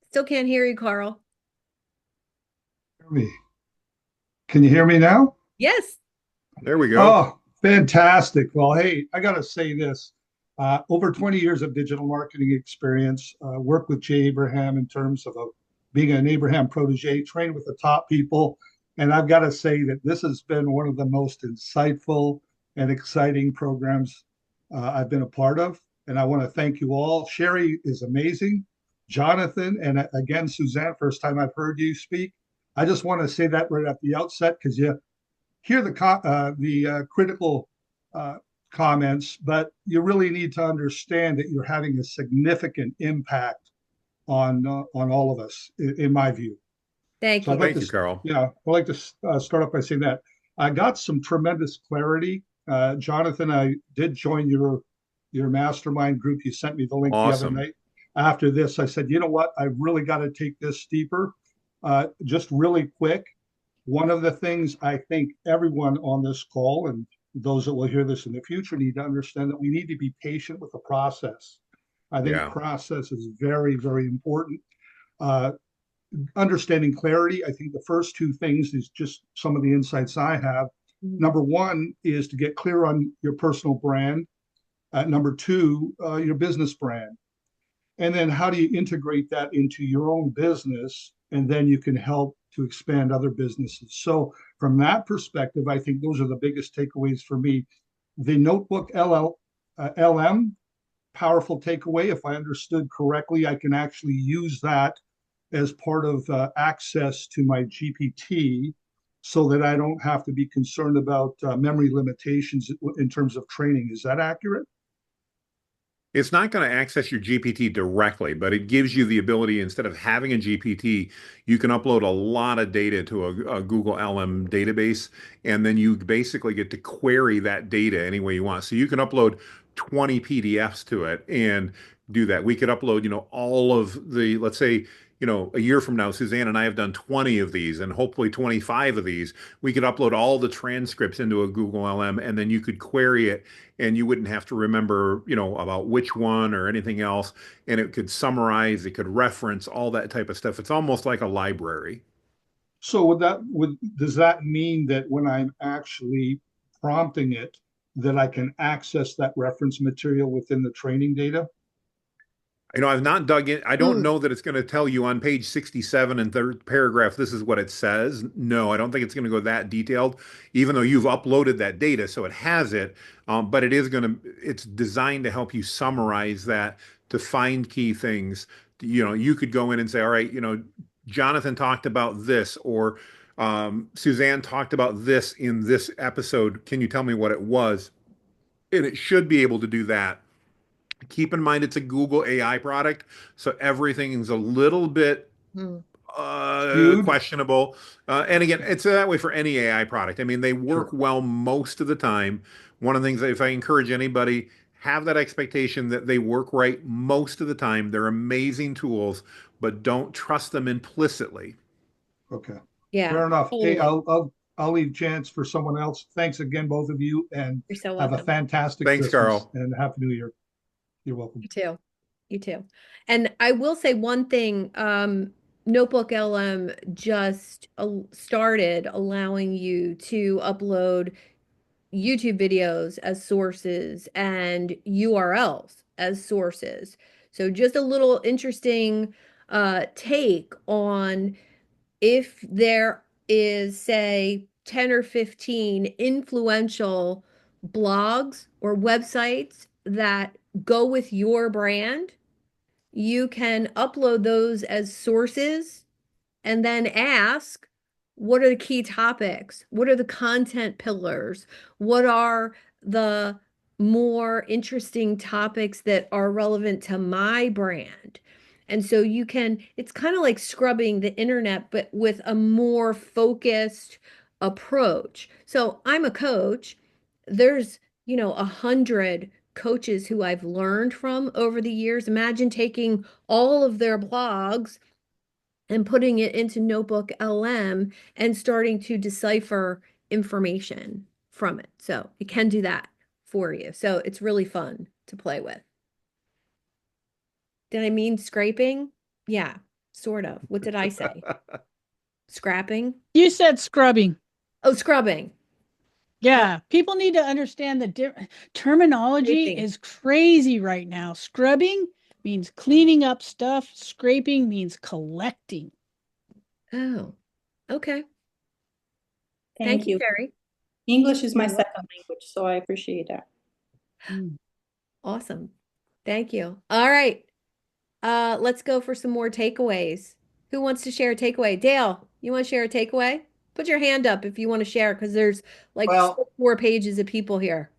Still can't hear you, Carl.
Me. Can you hear me now?
Yes.
There we go.
Oh, fantastic. Well, hey, I got to say this. Over 20 years of digital marketing experience, work with Jay Abraham in terms of being an Abraham protege, trained with the top people. And I've got to say that this has been one of the most insightful and exciting programs I've been a part of. And I want to thank you all. Sherry is amazing. Jonathan, and again, Suzanne, first time I've heard you speak. I just want to say that right at the outset because you hear the critical comments, but you really need to understand that you're having a significant impact on all of us, in my view.
Thank
So
you.
I'd like
Thank you,
to,
Carl.
yeah, I'd like to start off by saying that I got some tremendous clarity. Jonathan, I did join your mastermind group. You sent me the link the other
Awesome.
night. After this, I said, you know what? I've really got to take this deeper. Just really quick. One of the things I think everyone on this call and those that will hear this in the future need to understand that we need to be patient with the process. I think
Yeah.
process is very, very important. Uh, Understanding clarity, I think the first two things is just some of the insights I have. Number one is to get clear on your personal brand. Number two, your business brand. And then how do you integrate that into your own business? And then you can help to expand other businesses. So, from that perspective, I think those are the biggest takeaways for me. The Notebook LM, powerful takeaway. If I understood correctly, I can actually use that as part of access to my GPT so that I don't have to be concerned about memory limitations in terms of training. Is that accurate?
It's not going to access your GPT directly, but it gives you the ability, instead of having a GPT, you can upload a lot of data to a Google LM database, and then you basically get to query that data any way you want. So you can upload 20 PDFs to it and do that. We could upload, all of the, let's say, a year from now, Suzanne and I have done 20 of these and hopefully 25 of these. We could upload all the transcripts into a Google LM, and then you could query it, and you wouldn't have to remember, about which one or anything else. And it could summarize, it could reference all that type of stuff. It's almost like a library.
So does that mean that when I'm actually prompting it, that I can access that reference material within the training data?
I've not dug in. I don't know that it's going to tell you on page 67 and third paragraph, this is what it says. No, I don't think it's going to go that detailed, even though you've uploaded that data, so it has it. But it's designed to help you summarize that, to find key things. You could go in and say, all right, Jonathan talked about this, or Suzanne talked about this in this episode. Can you tell me what it was? And it should be able to do that. keep in mind it's a Google AI product, so everything is a little bit questionable. And again, it's that way for any AI product. I mean, they work well most of the time. One of the things that if I encourage anybody, have that expectation that they work right most of the time. They're amazing tools, but don't trust them implicitly.
Okay.
Yeah.
Fair enough. Hey,
Totally.
I'll leave chance for someone else. Thanks again, both of you, and
You're so
have a
welcome.
fantastic
Thanks,
Christmas
Carl.
and Happy New Year. You're welcome.
You too. You too. And I will say one thing, Notebook LM just started allowing you to upload YouTube videos as sources and URLs as sources. So just a little interesting take on if there is, say, 10 or 15 influential blogs or websites that go with your brand, you can upload those as sources and then ask, what are the key topics? What are the content pillars? What are the more interesting topics that are relevant to my brand? And so you can, it's kind of like scrubbing the internet, but with a more focused approach. So I'm a coach. There's, 100 coaches who I've learned from over the years. Imagine taking all of their blogs and putting it into Notebook LM and starting to decipher information from it. So it can do that for you. So it's really fun to play with. Did I mean scraping? Yeah, sort of. What did I say? Scrapping?
You said scrubbing.
Oh, scrubbing.
Yeah, people need to understand the terminology
Scraping.
is crazy right now. Scrubbing means cleaning up stuff. Scraping means collecting.
Oh, okay.
Thank you.
Terry.
English is my second language, so I appreciate that.
Awesome. Thank you. All right. Let's go for some more takeaways. Who wants to share a takeaway? Dale, you want to share a takeaway? Put your hand up if you want to share, because there's like 4 pages of people here.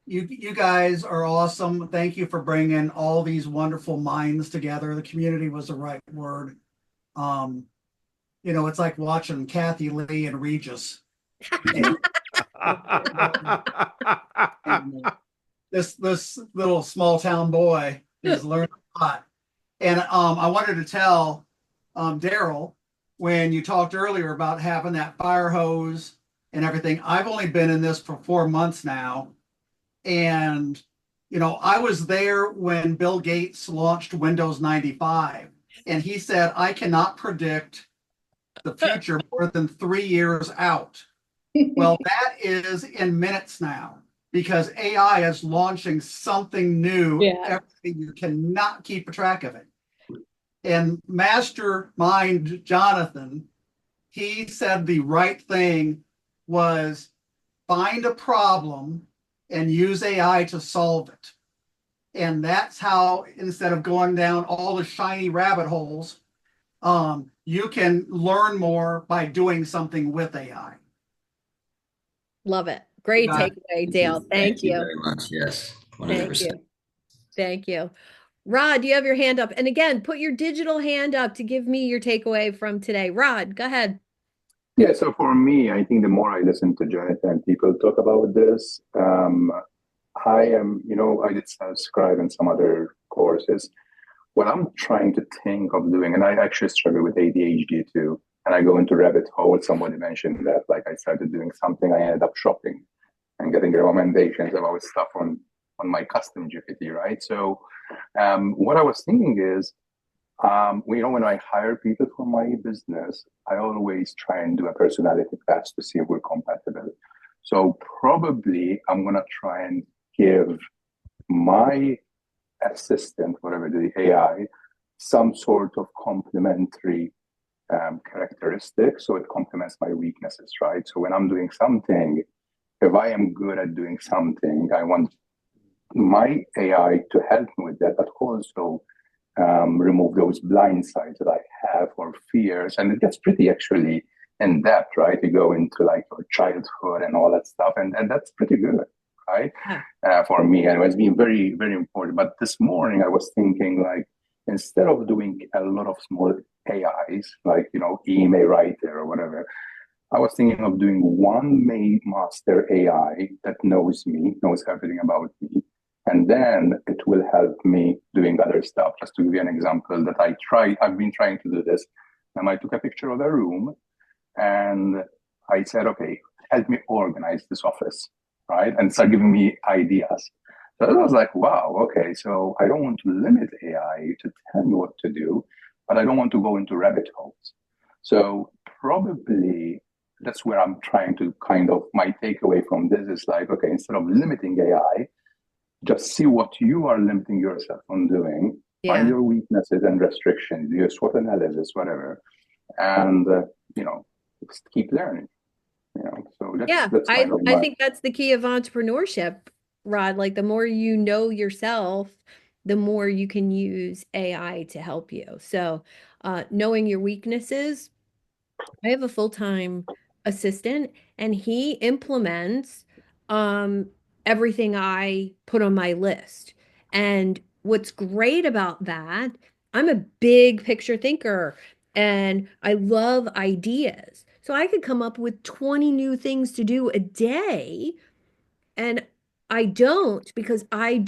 You guys are awesome. Thank you for bringing all these wonderful minds together. The community was the right word. It's like watching Kathy Lee and Regis. And this little small town boy is learning a lot. And I wanted to tell Daryl, when you talked earlier about having that fire hose and everything, I've only been in this for 4 months now. And, I was there when Bill Gates launched Windows 95. And he said, I cannot predict the future more than 3 years out. Well, that is in minutes now, because AI is launching something new. Everything, you cannot keep a track of it. And mastermind Jonathan, he said the right thing was find a problem and use AI to solve it. And that's how, instead of going down all the shiny rabbit holes, you can learn more by doing something with AI.
Love it. Great takeaway, Dale. Thank you.
Very much. Yes. 100%.
Thank you. Thank you. Rod, you have your hand up. And again, put your digital hand up to give me your takeaway from today. Rod, go ahead.
Yeah, so for me, I think the more I listen to Jonathan and people talk about this, I am, I did subscribe in some other courses. What I'm trying to think of doing, and I actually struggle with ADHD too, and I go into rabbit hole. Somebody mentioned that, like I started doing something, I ended up shopping and getting recommendations about stuff on my custom GPT, right? So what I was thinking is, when I hire people for my business, I always try and do a personality test to see if we're compatible. So probably I'm going to try and give my assistant, whatever the AI, some sort of complementary characteristic, so it complements my weaknesses, right? So when I'm doing something, if I am good at doing something, I want my AI to help me with that, but also remove those blind sides that I have or fears. And it gets pretty actually in depth, right? You go into like your childhood and all that stuff, and that's pretty good. right?
Yeah.
For me, and it's been very, very important. But this morning I was thinking, like, instead of doing a lot of small AIs, like, email writer or whatever, I was thinking of doing one main master AI that knows me, knows everything about me, and then it will help me doing other stuff. Just to give you an example that I've been trying to do this. And I took a picture of a room and I said, okay, help me organize this office, right? And start giving me ideas. So I was like, wow, okay, so I don't want to limit AI to tell me what to do, but I don't want to go into rabbit holes. So probably that's where I'm trying to my takeaway from this is like, okay, instead of limiting AI, just see what you are limiting yourself from doing, find your weaknesses and restrictions, do your SWOT analysis, whatever, and just keep learning. So that's
I think that's the key of entrepreneurship, Rod. Like the more you know yourself, the more you can use AI to help you. So knowing your weaknesses, I have a full-time assistant and he implements everything I put on my list. And what's great about that, I'm a big picture thinker and I love ideas. So I could come up with 20 new things to do a day and I don't because I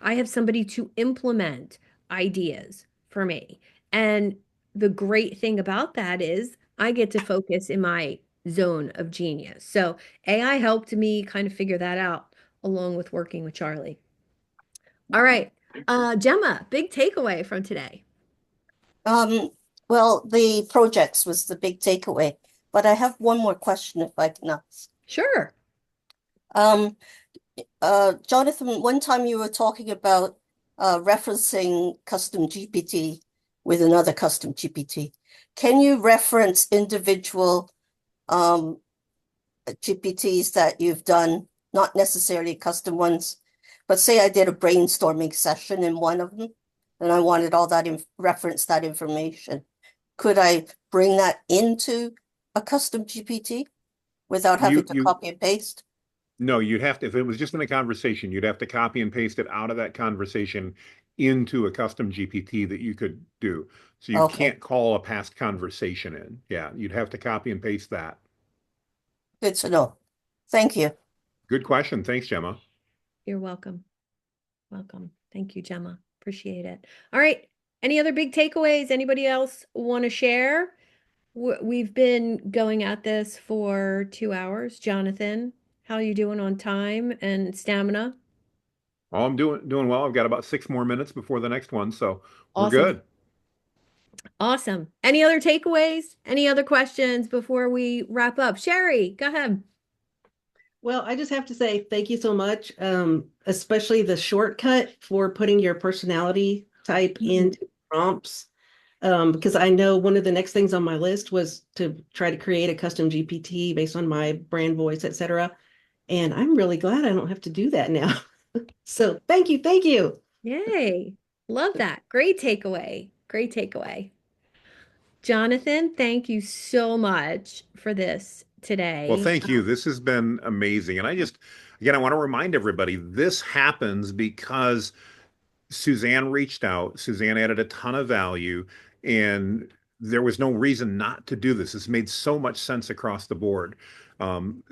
have somebody to implement ideas for me. And the great thing about that is I get to focus in my zone of genius. So AI helped me kind of figure that out along with working with Charlie. All right. Gemma, big takeaway from today.
Well, the projects was the big takeaway, but I have one more question if I can ask.
Sure.
Jonathan, one time you were talking about referencing custom GPT with another custom GPT. Can you reference individual GPTs that you've done, not necessarily custom ones, but say I did a brainstorming session in one of them and I wanted all that reference that information. Could I bring that into a custom GPT without having to copy and paste?
No, you'd have to, if it was just in a conversation, you'd have to copy and paste it out of that conversation into a custom GPT that you could do. So you can't call a past conversation in. Yeah, you'd have to copy and paste that.
Good to know. Thank you.
Good question. Thanks, Gemma.
You're welcome. Welcome. Thank you, Gemma. Appreciate it. All right. Any other big takeaways? Anybody else want to share? We've been going at this for 2 hours. Jonathan, how are you doing on time and stamina?
Oh, I'm doing well. I've got about 6 more minutes before the next one, so we're
Awesome.
good.
Awesome. Any other takeaways? Any other questions before we wrap up? Sherry, go ahead.
Well, I just have to say thank you so much, especially the shortcut for putting your personality type into prompts. Because I know one of the next things on my list was to try to create a custom GPT based on my brand voice, etc. And I'm really glad I don't have to do that now. So thank you. Thank you.
Yay. Love that. Great takeaway. Great takeaway. Jonathan, thank you so much for this today.
Well, thank you. This has been amazing. And again, I want to remind everybody, this happens because Suzanne reached out. Suzanne added a ton of value, and there was no reason not to do this. It's made so much sense across the board.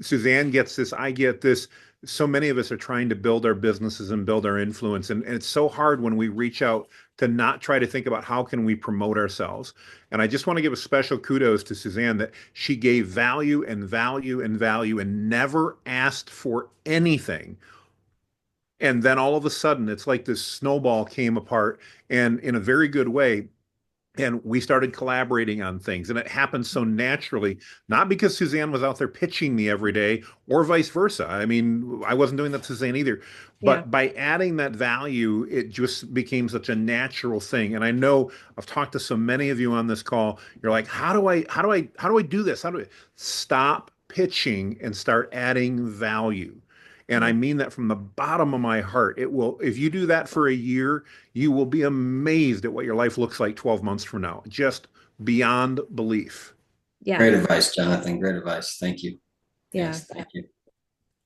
Suzanne gets this, I get this. So many of us are trying to build our businesses and build our influence. And it's so hard when we reach out to not try to think about how can we promote ourselves. And I just want to give a special kudos to Suzanne that she gave value and value and value and never asked for anything. And then all of a sudden, it's like this snowball came apart and in a very good way. And we started collaborating on things. And it happened so naturally, not because Suzanne was out there pitching me every day or vice versa. I mean, I wasn't doing that to Suzanne either. But by adding that value, it just became such a natural thing. And I know I've talked to so many of you on this call. You're like, how do I do this? How do I stop pitching and start adding value? And I mean that from the bottom of my heart. It will, if you do that for a year, you will be amazed at what your life looks like 12 months from now. Just beyond belief.
Yeah.
Great advice, Jonathan. Great advice. Thank you.
Yeah.
Yes, thank you.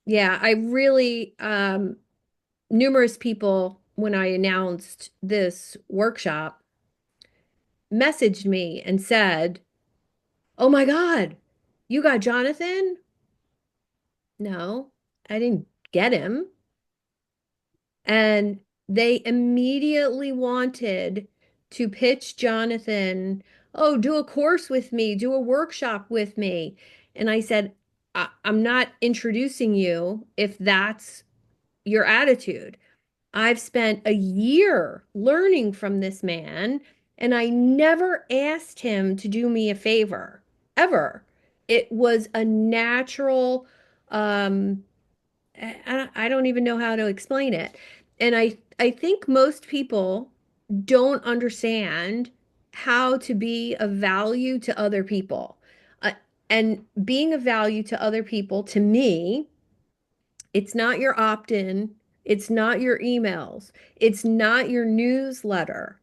Yeah, I really, numerous people, when I announced this workshop, messaged me and said, "Oh my God, you got Jonathan?" No, I didn't get him. And they immediately wanted to pitch Jonathan, "Oh, do a course with me, do a workshop with me." And I said, I'm not introducing you if that's your attitude. I've spent a year learning from this man, and I never asked him to do me a favor, ever. It was a natural, um, I don't even know how to explain it. And I think most people don't understand how to be of value to other people. Uh, and being of value to other people, to me, it's not your opt-in, it's not your emails, it's not your newsletter.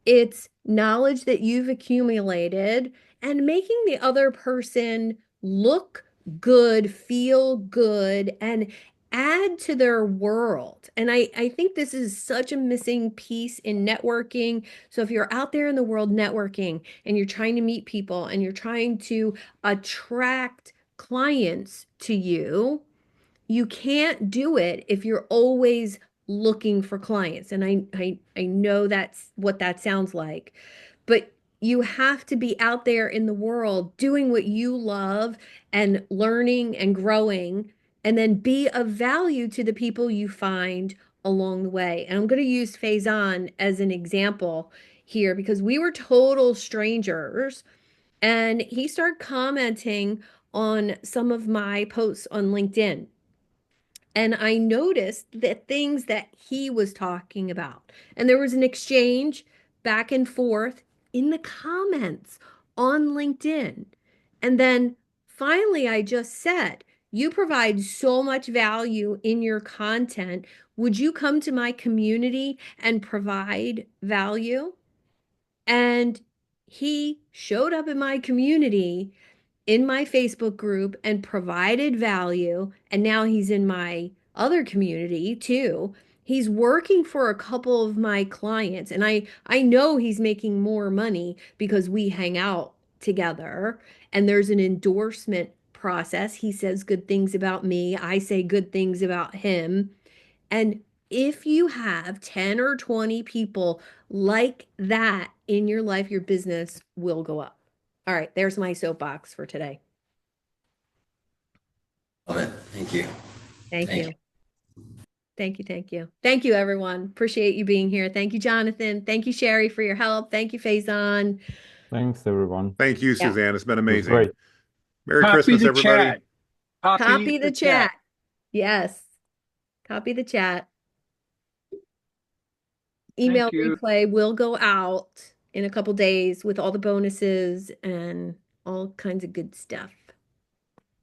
It's knowledge that you've accumulated and making the other person look good, feel good, and add to their world. And I think this is such a missing piece in networking. So if you're out there in the world networking and you're trying to meet people and you're trying to attract clients to you, you can't do it if you're always looking for clients. And I know that's what that sounds like, but you have to be out there in the world doing what you love and learning and growing, and then be of value to the people you find along the way. And I'm going to use Faison as an example here because we were total strangers, and he started commenting on some of my posts on LinkedIn. And I noticed the things that he was talking about. And there was an exchange back and forth in the comments on LinkedIn. And then finally, I just said, "You provide so much value in your content. Would you come to my community and provide value?" And he showed up in my community, in my Facebook group, and provided value. And now he's in my other community too. He's working for a couple of my clients, and I know he's making more money because we hang out together and there's an endorsement process. He says good things about me, I say good things about him. And if you have 10 or 20 people like that in your life, your business will go up. All right, there's my soapbox for today.
Love it. Thank you.
Thank you. Thank you. Thank you. Thank you, everyone. Appreciate you being here. Thank you, Jonathan. Thank you, Sherry, for your help. Thank you, Faison.
Thanks, everyone.
Thank you,
Yeah.
Suzanne. It's been
It was
amazing.
great.
Merry
Copy
Christmas,
the
everybody.
chat.
Copy the chat. Yes. Copy the chat. Email
Thank you.
replay will go out in a couple days with all the bonuses and all kinds of good stuff.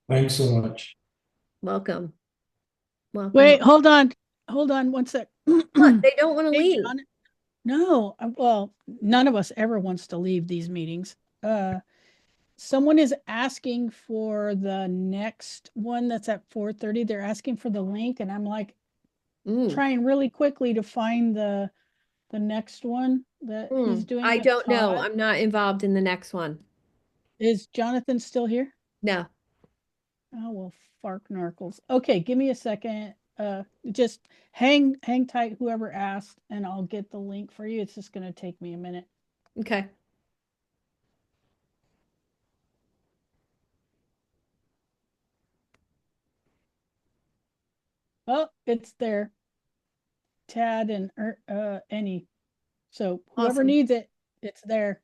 Thanks so much.
Welcome. Welcome.
Wait, hold on. Hold on one sec.
What? They don't want to
Hey,
leave.
John. No, well, none of us ever wants to leave these meetings. Someone is asking for the next one that's at 4:30. They're asking for the link, and I'm like trying really quickly to find the next one that he's doing.
I
with
don't know.
Todd.
I'm not involved in the next one.
Is Jonathan still here?
No.
Oh, well, fark narkles. Okay, give me a second. Just hang tight, whoever asked, and I'll get the link for you. It's just gonna take me a minute.
Okay.
Oh, it's there. Tad and Annie. So whoever
Awesome.
needs it, it's there.